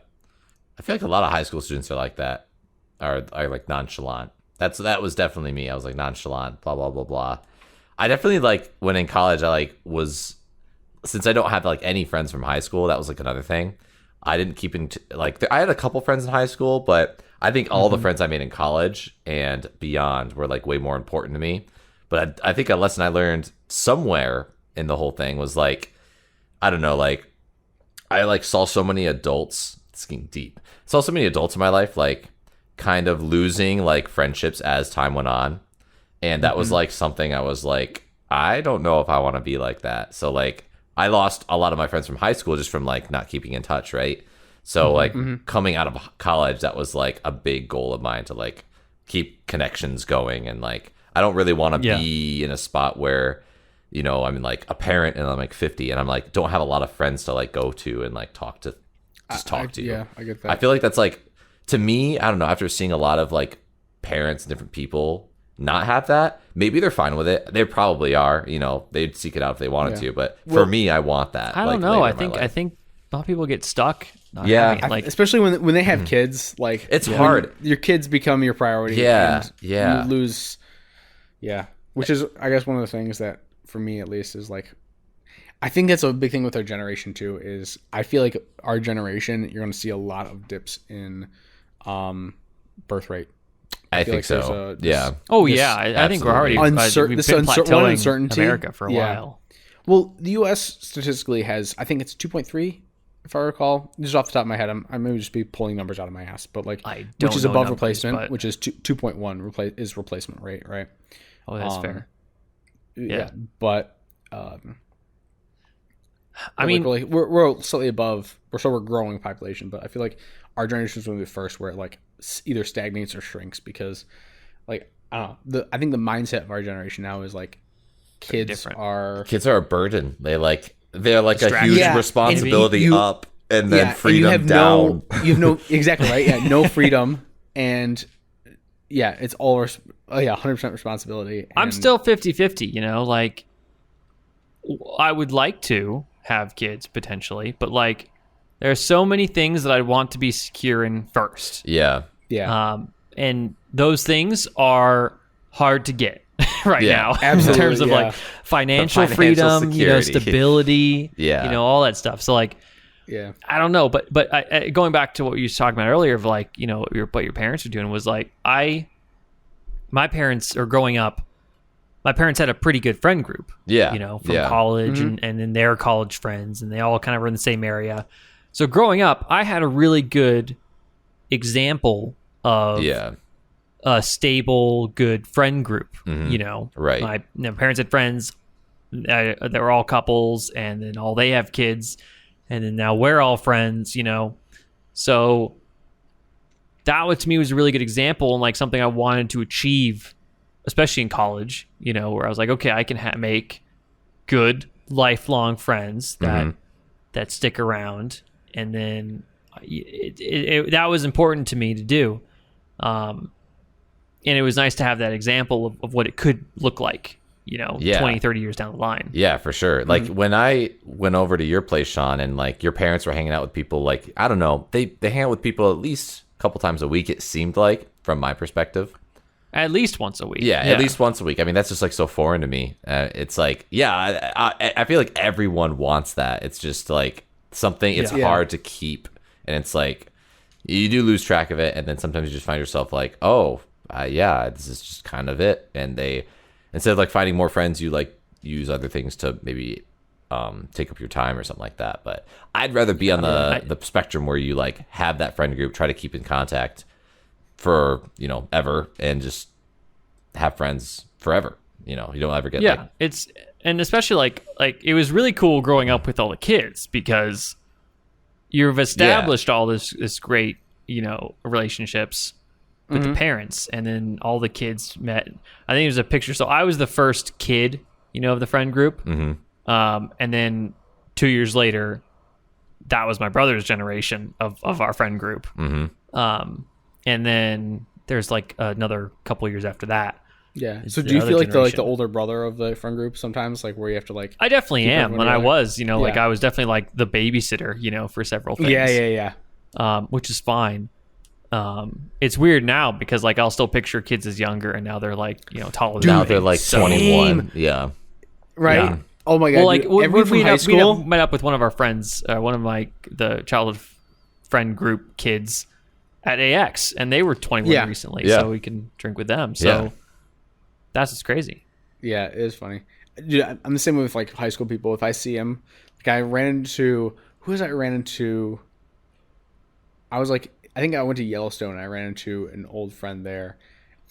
I feel like a lot of high school students are like that, are like nonchalant. That was definitely me. I was like nonchalant, blah, blah, blah, blah. I definitely like when in college, I like was, since I don't have like any friends from high school, that was like another thing. I didn't keep in, like, I had a couple friends in high school, but I think all the friends I made in college and beyond were like way more important to me. But I think a lesson I learned somewhere in the whole thing was like, I don't know, like, I like saw so many adults, it's getting deep, saw so many adults in my life, like, kind of losing like friendships as time went on. And that was like something I was like, I don't know if I want to be like that. So like I lost a lot of my friends from high school just from like not keeping in touch, right? So like coming out of college, that was like a big goal of mine to like keep connections going. And like I don't really want to Yeah. be in a spot where, you know, I'm like a parent and I'm like 50 and I'm like don't have a lot of friends to like go to and like talk to to. Yeah, I get that. I feel like that's like, to me, I don't know, after seeing a lot of like parents and different people not have that, maybe they're fine with it. They probably are, you know, they'd seek it out if they wanted to. But for me, I want that. I like, don't know. later I in my think life. I think a lot of people get stuck. Not Yeah. having it. Like especially when they have kids, like It's when hard. Your kids become your priority. Yeah, and yeah. You lose. Yeah, which is I guess one of the things that for me at least is like, I think that's a big thing with our generation too. Is I feel like our generation, you're going to see a lot of dips in birth rate. I feel think like there's so. a- Yeah. oh this- yeah, I think we're already we've this been plateauing uncertainty. America for a Yeah. while. Well, the U.S. statistically has, I think it's 2.3, if I recall. Just off the top of my head, I may just be pulling numbers out of my ass, but like, I don't which is know above numbers, replacement, but- which is 2.1 is replacement rate, right? Oh, that's fair. Yeah, but I mean, we're slightly above. We're growing population, but I feel like our generation is one of the first where it like either stagnates or shrinks because, like, I don't know. I think the mindset of our generation now is like kids different. are Kids are a burden. they're like a Distraction. huge Yeah, responsibility and you- up and then and freedom you have down. you have no exactly right. Yeah, no freedom, and yeah, it's all 100% responsibility. I'm and- still 50-50, you know, like I would like to have kids potentially, but like there are so many things that I want to be secure in first. Yeah. yeah. And those things are hard to get right Yeah, now absolutely, in terms of yeah. like financial Financial freedom, you know, security. stability, Yeah. you know, all that stuff. So like, Yeah. I don't know, but going back to what you were talking about earlier of like, you know, what your parents were doing was like, my parents are growing up. My parents had a pretty good friend group, Yeah. you know, from yeah. college Mm-hmm. and then their college friends, and they all kind of were in the same area. So growing up, I had a really good example of Yeah. a stable, good friend group. You know, Right. my parents had friends. They were all couples, and then all they have kids, and then now we're all friends. You know, so that to me was a really good example and like something I wanted to achieve, especially in college. You know, where I was like, okay, I can make good lifelong friends that stick around, and then that was important to me to do. And it was nice to have that example of what it could look like, you know, 20, 30 years down the line. Yeah, for sure. Like when I went over to your place, Sean, and like your parents were hanging out with people, like, I don't know, they hang out with people at least a couple times a week, it seemed like, from my perspective. At least once a week. Yeah, at least once a week. I mean, that's just like so foreign to me. It's like, I feel like everyone wants that. It's just like something, it's hard to keep. And it's like, you do lose track of it. And then sometimes you just find yourself like, this is just kind of it. And instead of like finding more friends, you like use other things to maybe take up your time or something like that. But I'd rather be on the spectrum where you like have that friend group, try to keep in contact for, you know, ever, and just have friends forever. You know, you don't ever get and especially like it was really cool growing up with all the kids, because you've established all this great, you know, relationships with the parents, and then all the kids met. I think there's a picture. So I was the first kid, you know, of the friend group. And then 2 years later, that was my brother's generation of our friend group. And then there's like another couple years after that. Yeah. So do you feel like the older brother of the friend group sometimes, like where you have to like? I definitely am. When I was, you know, like I was definitely like the babysitter, you know, for several things. Yeah. Which is fine. It's weird now because like I'll still picture kids as younger, and now they're like, you know, taller than now me. they're like 21. Yeah. Right. Yeah. Oh my god. Well, like everyone from high school we met up with one of our friends, one of the childhood friend group kids at AX, and they were 21 recently, so we can drink with them. So that's just crazy. Yeah, it is funny. Dude, I'm the same way with like high school people. If I see them, like I ran into I was like, I think I went to Yellowstone and I ran into an old friend there.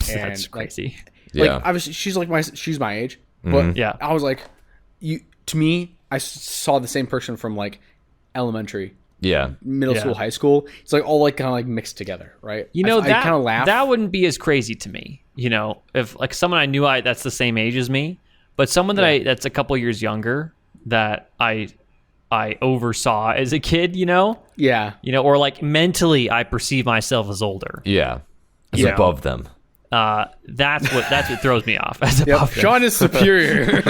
And that's crazy. Like obviously she's my age, but I was like, to me, I saw the same person from like elementary, middle school, high school. It's like all like kind of like mixed together, right? You know, I kind of laugh. That wouldn't be as crazy to me. You know, if like someone I knew that's the same age as me, but someone that's a couple years younger that I oversaw as a kid, you know? Yeah. You know, or like mentally I perceive myself as older. Yeah. As above them. That's what throws me off. As above them. Sean is superior.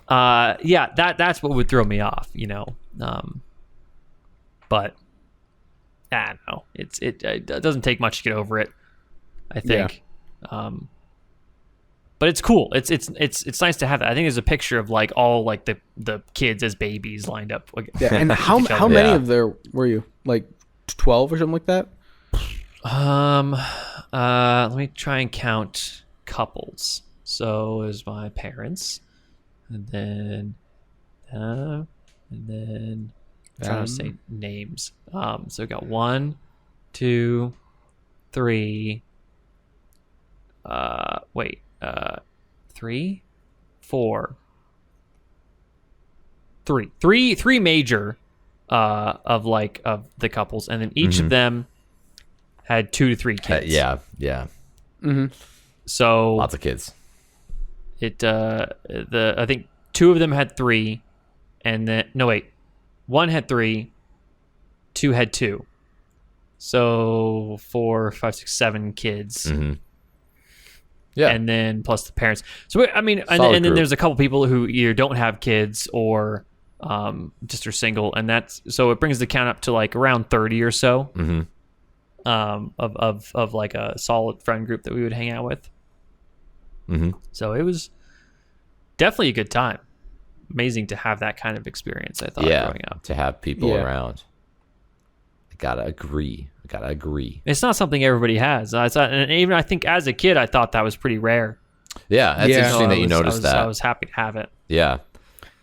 That's what would throw me off, you know. But I don't know. It doesn't take much to get over it, I think. But it's cool. It's nice to have that. I think there's a picture of like all like the kids as babies lined up. And how many of there were you? Like 12 or something like that? Let me try and count couples. So it was my parents, and then I'm trying to say names. So we got 1, 2, 3. 3, 4, 3 major of the couples, and then each of them had 2 to 3 kids. Yeah. So lots of kids. I think 2 of them had 3, and then 1 had 3, 2 had 2. So 4, 5, 6, 7 kids. Yeah. And then plus the parents. So I mean, and then there's a couple people who either don't have kids or just are single, and so it brings the count up to like around 30 or so. Of like a solid friend group that we would hang out with. So it was definitely a good time. Amazing to have that kind of experience, I thought, growing up. To have people around. I gotta agree. It's not something everybody has. And even I think as a kid, I thought that was pretty rare. Yeah, that's interesting that you noticed that. I was happy to have it. Yeah,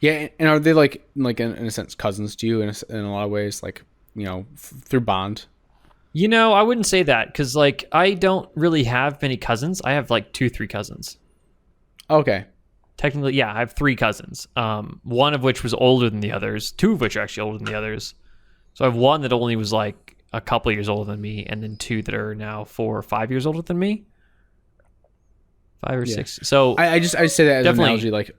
and are they like in a sense cousins to you in a lot of ways, like, you know, through bond? I wouldn't say that because like I don't really have many cousins. I have like 2-3 cousins. Okay. Technically, yeah, I have 3 cousins. One of which was older than the others. 2 of which are actually older than the others. So I have one that only was like a couple years older than me, and then 2 that are now 4 or 5 years older than me. 5 or 6. So I just say that as an definitely- analogy. Like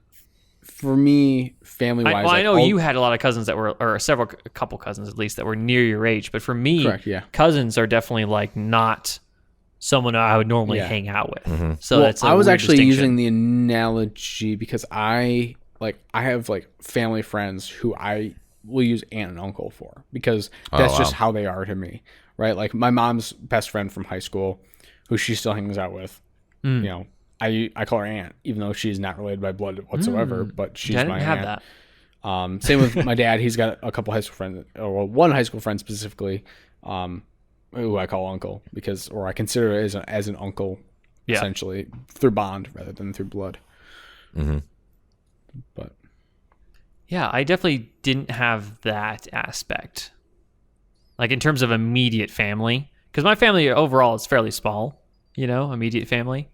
for me, family wise, I know you had a lot of cousins that were, or a couple cousins at least that were near your age. But for me, Correct, yeah. cousins are definitely like not someone I would normally Yeah. hang out with. Mm-hmm. So Well, that's a I was weird actually distinction. using the analogy because I have like family friends who I will use aunt and uncle for because that's just wow. how they are to me, right? Like my mom's best friend from high school, who she still hangs out with. Mm. You know, I call her aunt, even though she's not related by blood whatsoever. But she's I my didn't have aunt. that. Same with my dad. He's got a couple high school friends, or one high school friend specifically, who I call uncle or I consider it as an uncle, Yeah. essentially through bond rather than through blood. Mm-hmm. But Yeah, I definitely didn't have that aspect. Like in terms of immediate family, because my family overall is fairly small, immediate family,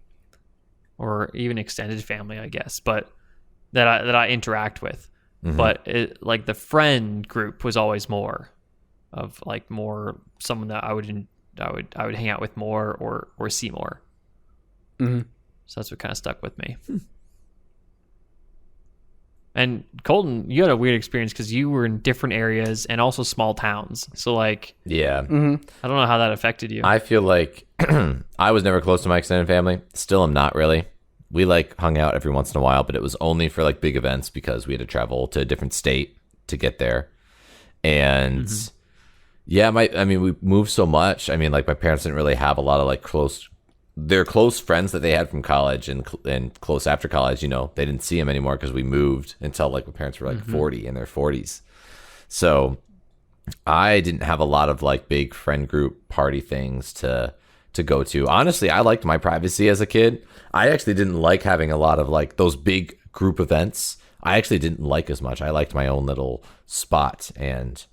or even extended family, I guess, but that I interact with. Mm-hmm. But like the friend group was always more of like more someone that I would hang out with more or see more. Mhm. So that's what kind of stuck with me. And Colton, you had a weird experience because you were in different areas and also small towns. So like, Yeah. I don't know how that affected you. I feel like I was never close to my extended family. Still am not really. We like hung out every once in a while, but it was only for like big events because we had to travel to a different state to get there. And yeah, we moved so much. I mean, like my parents didn't really have a lot of like their close friends that they had from college and close after college, they didn't see them anymore because we moved until like my parents were like 40 in their 40s. So I didn't have a lot of like big friend group party things to go to. Honestly, I liked my privacy as a kid. I actually didn't like having a lot of like those big group events. I actually didn't like as much. I liked my own little spot and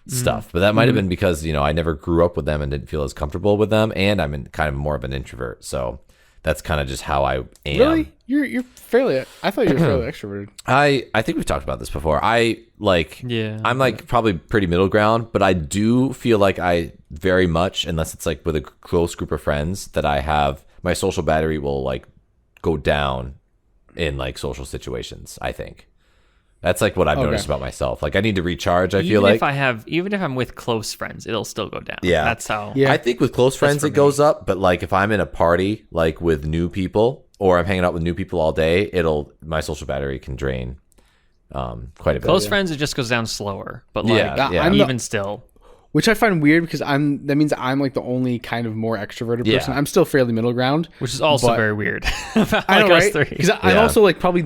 stuff. But that might have been because, I never grew up with them and didn't feel as comfortable with them. And I'm kind of more of an introvert. So that's kind of just how I am. really, you're fairly. I thought you were fairly extroverted. I think we've talked about this before. I'm like probably pretty middle ground, but I do feel like I very much, unless it's like with a close group of friends, that I have my social battery will like go down in like social situations. I think that's like what I've noticed about myself. Like I need to recharge. I feel like even if I'm with close friends, it'll still go down. Yeah. That's how. Yeah. I think with close friends for it goes up, but like if I'm in a party like with new people or I'm hanging out with new people all day, my social battery can drain quite a bit. Close friends, it just goes down slower. But like, Yeah. even still. Which I find weird because that means I'm like the only kind of more extroverted person. Yeah. I'm still fairly middle ground, Which is also but- very weird. About I know, like us right? three. Because I'm also like probably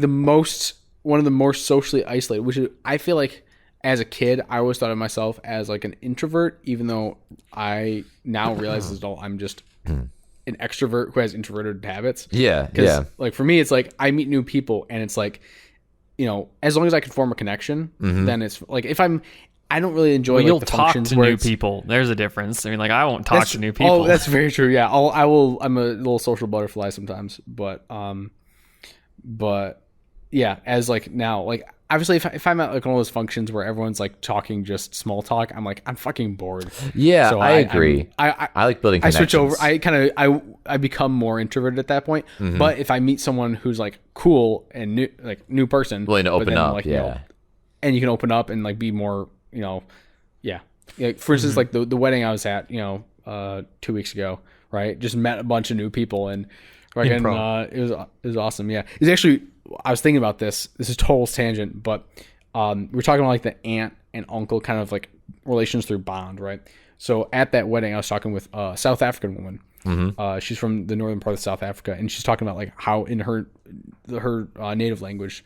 one of the more socially isolated. Which is, I feel like as a kid, I always thought of myself as like an introvert, even though I now realize as an adult I'm just an extrovert who has introverted habits. Yeah. Because Yeah. like for me, it's like I meet new people, and it's like, as long as I can form a connection, then it's like I don't really enjoy Well, like, you'll the talk functions to where new it's- people. There's a difference. I mean, like I won't talk to new people. Oh, that's very true. Yeah, I will. I'm a little social butterfly sometimes, but yeah, as like now, like obviously, if I'm at like one of those functions where everyone's like talking just small talk, I'm like I'm fucking bored. Yeah, So I agree. I I like building I connections. switch over. I kind of I become more introverted at that point. But if I meet someone who's like cool and new person, willing to but open then, up. like, Yeah. and you can open up and like be more, yeah. Like, for instance, like the wedding I was at, 2 weeks ago, right? Just met a bunch of new people and fucking, it was awesome. Yeah, it's actually, I was thinking about this. This is total tangent, but we were talking about like the aunt and uncle kind of like relations through bond, right? So at that wedding, I was talking with a South African woman. She's from the northern part of South Africa, and she's talking about like how in her native language,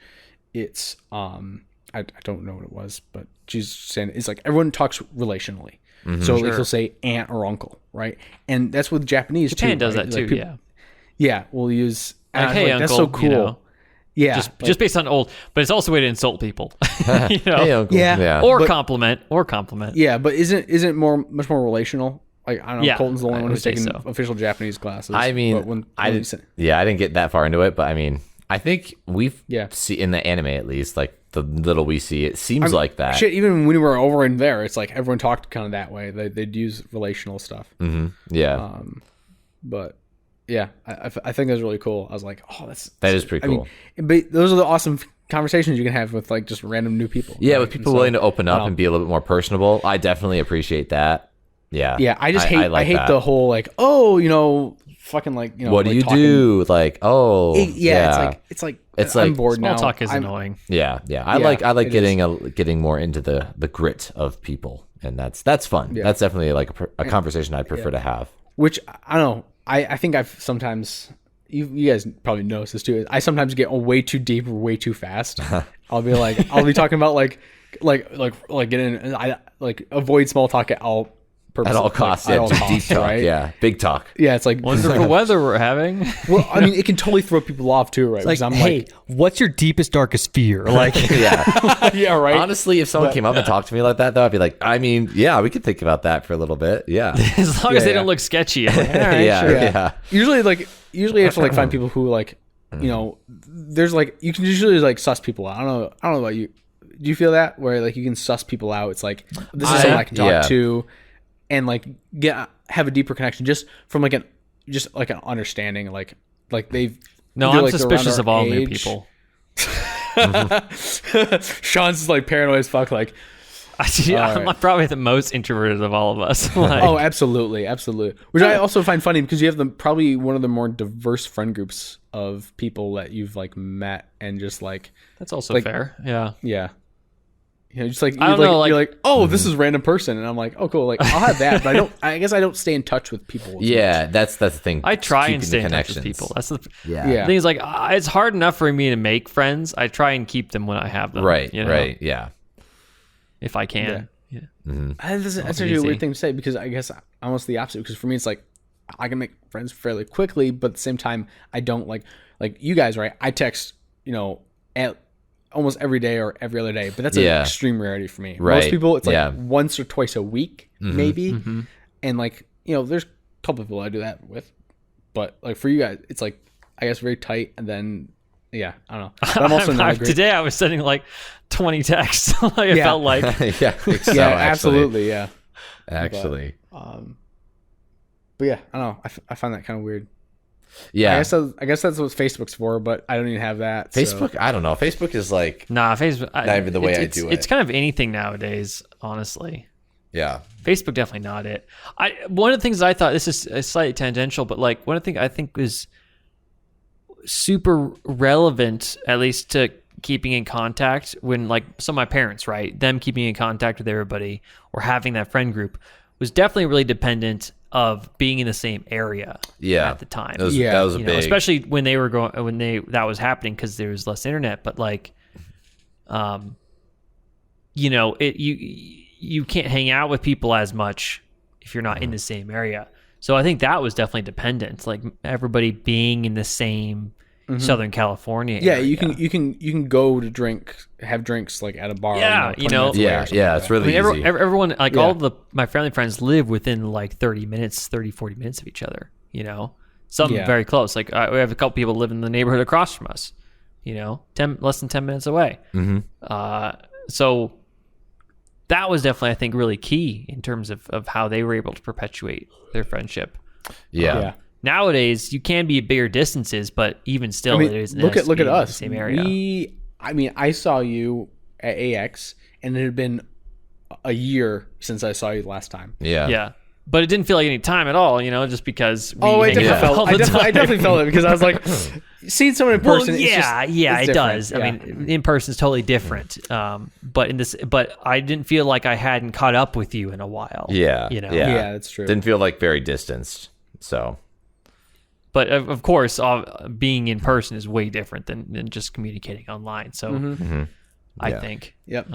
it's I don't know what it was, but she's saying it's like everyone talks relationally. So like he'll say aunt or uncle, right? And that's with Japanese too. Japan does right? that too. Like, people- yeah, we'll use Like, hey, uncle. that's so cool. Yeah, just based on old, but it's also a way to insult people. Hey, uncle. Yeah. or but- compliment. yeah, but isn't much more relational? Like I don't know, Yeah, Colton's the only I one would who's say taking so. official Japanese classes. I mean, but when I you didn't. said- Yeah, I didn't get that far into it, but I mean, I think we've Yeah. see in the anime at least, like the little we see, it seems like that. shit, even when we were over in there, it's like everyone talked kind of that way. They'd use relational stuff. Yeah, But yeah, I think that's really cool. I was like, oh, that is pretty cool. But those are the awesome conversations you can have with like just random new people. Yeah, right? with people And so- willing to open up and be a little bit more personable. I definitely appreciate that. Yeah. Yeah, I just hate I, like hate that. the whole like, oh, fucking like, What do like you talking- do? Like, oh, It's like It's I'm like- bored Small now. talk is I'm- annoying. yeah. I Yeah, like it getting more into the grit of people, and that's fun. Yeah. That's definitely like a conversation I'd prefer to have. Which I don't know. I think I've sometimes you guys probably notice this too. I sometimes get way too deep or way too fast. I'll be talking about like getting I like avoid small talk at all purposes. At all costs, like, yeah, at all just costs, deep talk, right? yeah, big talk. Yeah, it's like Wonderful weather we're having. well, I mean, it can totally throw people off too, right? Like, Because I'm hey, what's your deepest, darkest fear? Like, Yeah. like, yeah, right. Honestly, if someone came up and talked to me like that, though, I'd be like, I mean, yeah, we could think about that for a little bit. Yeah. as long as they yeah. don't look sketchy. I'm like, all right, Yeah. sure. Yeah. Usually you have to like find people who like, there's like you can usually like suss people out. I don't know about you. Do you feel that where like you can suss people out? It's like this is someone I can talk yeah. to, and like have a deeper connection just from like an understanding. Like they've No, either, I'm like, they're suspicious around of our all new age. people. Sean's just like paranoid as fuck. Like, I'm right. probably the most introverted of all of us. Like, oh, absolutely. Which I also find funny because you have probably one of the more diverse friend groups of people that you've like met and just like, that's also like- fair. Yeah. yeah. Just like I don't know, you're like, oh, this is a random person, and I'm like, oh, cool. Like, I'll have that, but I guess I don't stay in touch with people. as Yeah, that's the thing. I try keeping and the stay in touch with connections. people. That's the Yeah. Yeah. thing is like it's hard enough for me to make friends. I try and keep them when I have them. Right. you know, Right. Yeah. if I can. Yeah. That's actually easy. a weird thing to say because I guess almost the opposite. Because for me, it's like I can make friends fairly quickly, but at the same time, I don't like you guys, right? I text, at almost every day or every other day, but that's an Yeah. extreme rarity for me. Right. Most people, it's like Yeah. once or twice a week, maybe, and like there's a couple of people I do that with, but like for you guys, it's like I guess very tight, and then yeah, I don't know. But I'm also not a great. Today I was sending like 20 texts. Like it Yeah. felt like yeah. I think so, Yeah, actually. absolutely, yeah. Actually. But yeah, I don't know. I find that kind of weird. Yeah. I guess that's what Facebook's for, but I don't even have that. so- Facebook, I don't know. Facebook is like, nah. Facebook. Not even the way I do It's it. kind of anything nowadays, honestly. yeah. Facebook definitely not it. One of the things I thought, this is slightly tangential, but like one of the things I think was super relevant, at least to keeping in contact when like some of my parents, right, them keeping in contact with everybody or having that friend group was definitely really dependent of being in the same area Yeah. at the time. That was, Yeah. that was a You know, big. especially when they were that was happening because there was less internet, but like you can't hang out with people as much if you're not in the same area. So I think that was definitely dependent, like everybody being in the same Southern California Yeah, area. you can go to have drinks like at a bar. Yeah, 20 minutes away or yeah. something Yeah. like It's that. really I mean, easy. everyone, like Yeah. all my family friends live within like 40 minutes of each other, some Yeah. very close. Like we have a couple people live in the neighborhood across from us, less than 10 minutes away. So that was definitely, I think, really key in terms of how they were able to perpetuate their friendship. yeah. Yeah. Nowadays, you can be at bigger distances, but even still, I mean, it is look at in the us. same area. I saw you at AX, and it had been a year since I saw you the last time. Yeah. Yeah. But it didn't feel like any time at all, just because we Oh, I hang definitely out felt. all I the definitely time. felt it because I was like, seeing someone in person. Well, yeah, it's it different. does. Yeah. I mean, in person is totally different. But I didn't feel like I hadn't caught up with you in a while. Yeah. Yeah. Yeah, that's true. Didn't feel like very distanced. So, But of course, being in person is way different than just communicating online. So I Yeah. think, Yep.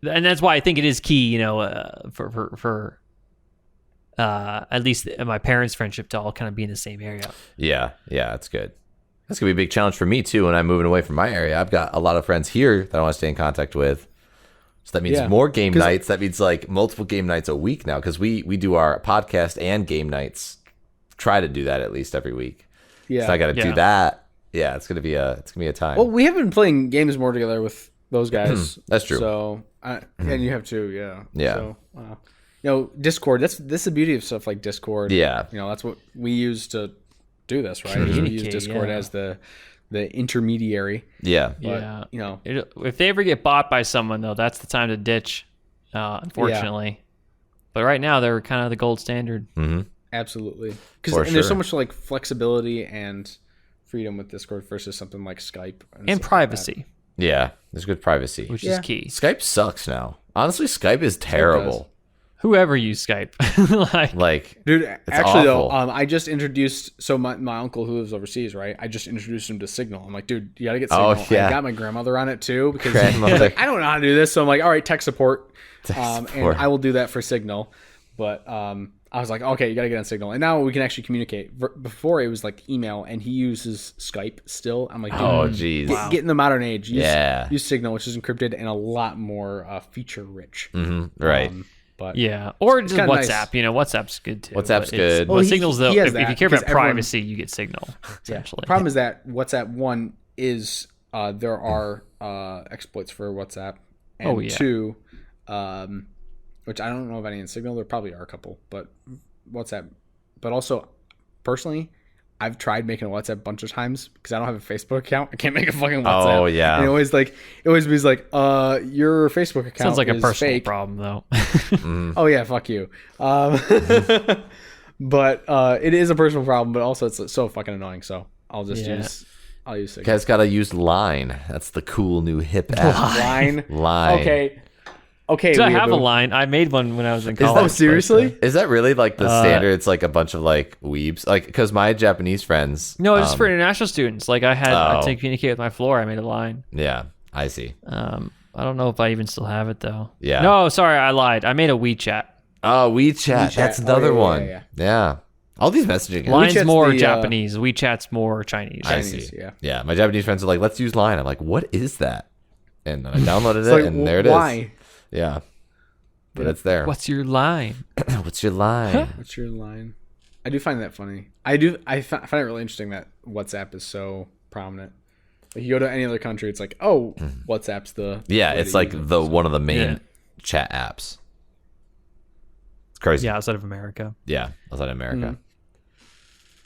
and that's why I think it is key, for at least my parents' friendship to all kind of be in the same area. yeah. Yeah. It's good. That's going to be a big challenge for me, too, when I'm moving away from my area. I've got a lot of friends here that I want to stay in contact with. So that means Yeah. more game 'Cause- nights. That means like multiple game nights a week now because we do our podcast and game nights. Try to do that at least every week. Yeah. So I got to Yeah. do that. Yeah, it's gonna be a time. Well, we have been playing games more together with those guys. That's true. So, and you have too, yeah. Yeah. So, Discord. That's the beauty of stuff like Discord. Yeah. That's what we use to do this, right? We use Communicate, Discord yeah. as the intermediary. yeah. Yeah. But, If they ever get bought by someone, though, that's the time to ditch, unfortunately. But right now, they're kind of the gold standard. hmm absolutely. For There's so sure. much like flexibility and freedom with Discord versus something like Skype And stuff like privacy, Yeah. There's good privacy. which Yeah. is key. Skype sucks now. Honestly, Skype is terrible. Whoever used Skype. like, Like, that. Dude, actually though, awful. I just introduced my uncle who lives overseas, right? I just introduced him to Signal. I'm like, dude, you gotta get Oh, Signal. yeah. I got my grandmother on it too because Grandmother. he's like, I don't know how to do this, so I'm like, all right, tech support, support. and I will do that for Signal. But I was like, okay, you gotta get on Signal, and now we can actually communicate. Before it was like email, and he uses Skype still. I'm like, dude, oh, geez. get in the modern age. Use Signal, which is encrypted and a lot more feature rich. Right. But yeah. Or just kinda WhatsApp. nice. WhatsApp's good too. WhatsApp's but it's- good. But Well, Signal's, though, he has if you that care about because everyone- privacy, you get Signal, essentially. The problem is that WhatsApp, one, is there are exploits for WhatsApp. And Oh, yeah. two, which I don't know of any in Signal. There probably are a couple, but WhatsApp. But also, personally, I've tried making a WhatsApp a bunch of times because I don't have a Facebook account. I can't make a fucking WhatsApp. Oh, yeah. And it always means like, your Facebook account Sounds like a is personal fake. problem, though. Oh yeah, fuck you. But it is a personal problem, but also it's so fucking annoying. So I'll just Yeah. use You Signal. guys got to use Line. That's the cool new hip app. Line. Line. Okay. So I have a weirdo. line. I made one when I was in that- college. Oh, seriously? Is that really like the standard? It's like a bunch of like weebs. Like, because my Japanese friends. No, it's for international students. Like I had Oh. to communicate with my floor. I made a line. Yeah, I see. I don't know if I even still have it though. Yeah. No, sorry, I lied. I made a WeChat. Oh, WeChat. That's Oh, another yeah, one. yeah. Yeah. All these messaging. apps. Line's WeChat's more the, Japanese. WeChat's more Chinese. I Chinese, see. yeah. Yeah. My Japanese friends are like, let's use Line. I'm like, what is that? And then I downloaded it, Like, and there it is. why? Yeah. But it's there. What's your line? What's your line? What's your line? I do find that funny. I find it really interesting that WhatsApp is so prominent. Like you go to any other country, it's like, oh, WhatsApp's the Yeah, way it's to like use it. the one of the main Yeah. chat apps. It's crazy. Yeah, outside of America. Yeah, outside of America.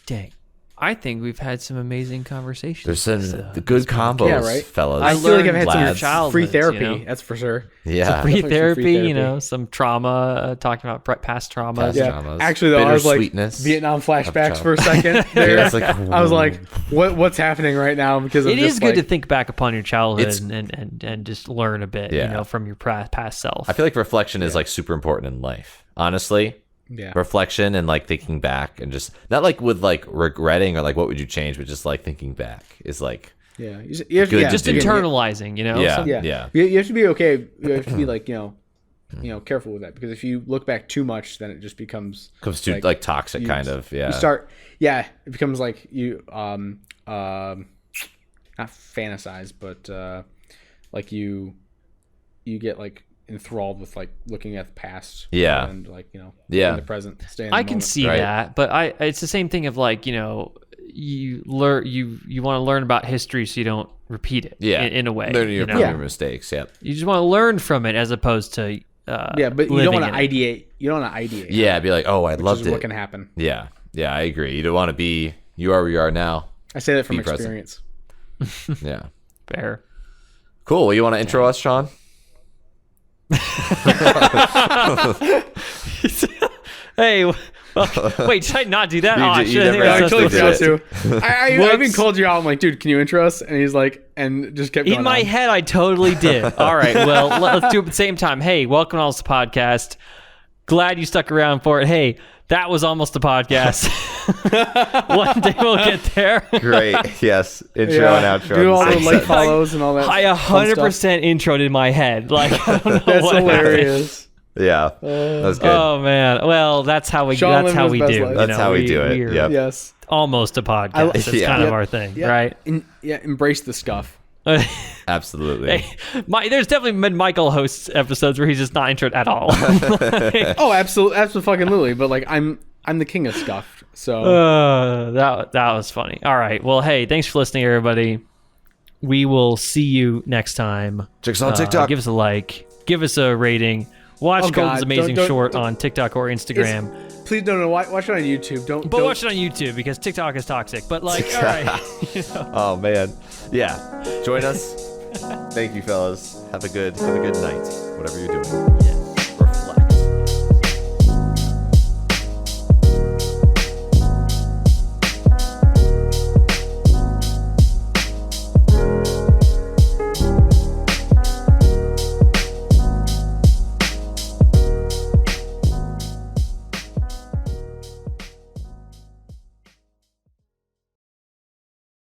Dang. I think we've had some amazing conversations. There's some this, good combos, Yeah, right? fellas. I I feel like I've learned had lads. some free childhoods, therapy. you know? That's for sure. yeah. free Definitely some therapy, free therapy. you know, some trauma, talking about past traumas. Past Yeah. dramas. Actually, though, Bitter I was like sweetness Vietnam flashbacks of for a second. There. Yeah, it's like, I was like, what's happening right now? Because It is good like, to think back upon your childhood It's- and just learn a bit, Yeah. you know, from your past self. I feel like reflection is like super important in life. Honestly, yeah. reflection and like thinking back and just not like with like regretting or like what would you change, but just like thinking back is like Yeah. You have, Good yeah, to just do. internalizing, you know. Yeah. Some- Yeah. You have to be okay. You have to be like, careful with that because if you look back too much, then it just becomes comes to like toxic you- kind of. Yeah. You start, it becomes like you not fantasize, but like you get like enthralled with like looking at the past, Yeah. and like Yeah. in the present. Stay in the I can moment. see Right. that, but it's the same thing of like, you know, you learn you want to learn about history so you don't repeat it. Yeah. in a way. Learn you your, know? from Yeah. your mistakes. Yeah. You just want to learn from it as opposed to Yeah, but you living don't want to in it. ideate. You don't want to ideate. Yeah. Be like, oh, I which loved is it. what can happen. Yeah. Yeah. I agree. You don't want to be. You are where you are now. I say that from Be present. experience. Yeah. Fair. Cool. You want to intro us, Sean? Hey, well, wait, did I not do that? You Oh, I did- you should have never Yeah, I That's totally what forgot they to. I even Whoops. called you out. I'm like, dude, can you intro us? And he's like, and just kept going In my on. head, I totally did. All right, well, let's do it at the same time. Hey, welcome to Almost a Podcast. Glad you stuck around for it. Hey, that was almost a podcast. One day we'll get there. Great. Yes. Intro Yeah, and outro. do all the Same like sentence. follows and all that. I fun stuff. 100% introed in my head. Like, I don't know That's what happened. hilarious. Yeah. That's good. Oh man. Well, that's how we. Sean That's living how his we best do. life. you That's know, how we do it. we're Yep. Yes. Almost a podcast. It's Yeah. kind of Yep. our thing, Yeah. right? Embrace the scuff. Absolutely. Hey, there's definitely been Michael hosts episodes where he's just not interested at all. Oh, absolutely. But like, I'm the king of scuffed. So that was funny. All right. Well, hey, thanks for listening, everybody. We will see you next time. Chicks on TikTok. Give us a like. Give us a rating. Watch Oh, Colton's God. Amazing Don't- Short on TikTok or Instagram. please don't watch it on YouTube. Don't. Watch it on YouTube because TikTok is toxic. But like, all right. Oh man, yeah. Join us. Thank you, fellas. Have a good night, whatever you're doing.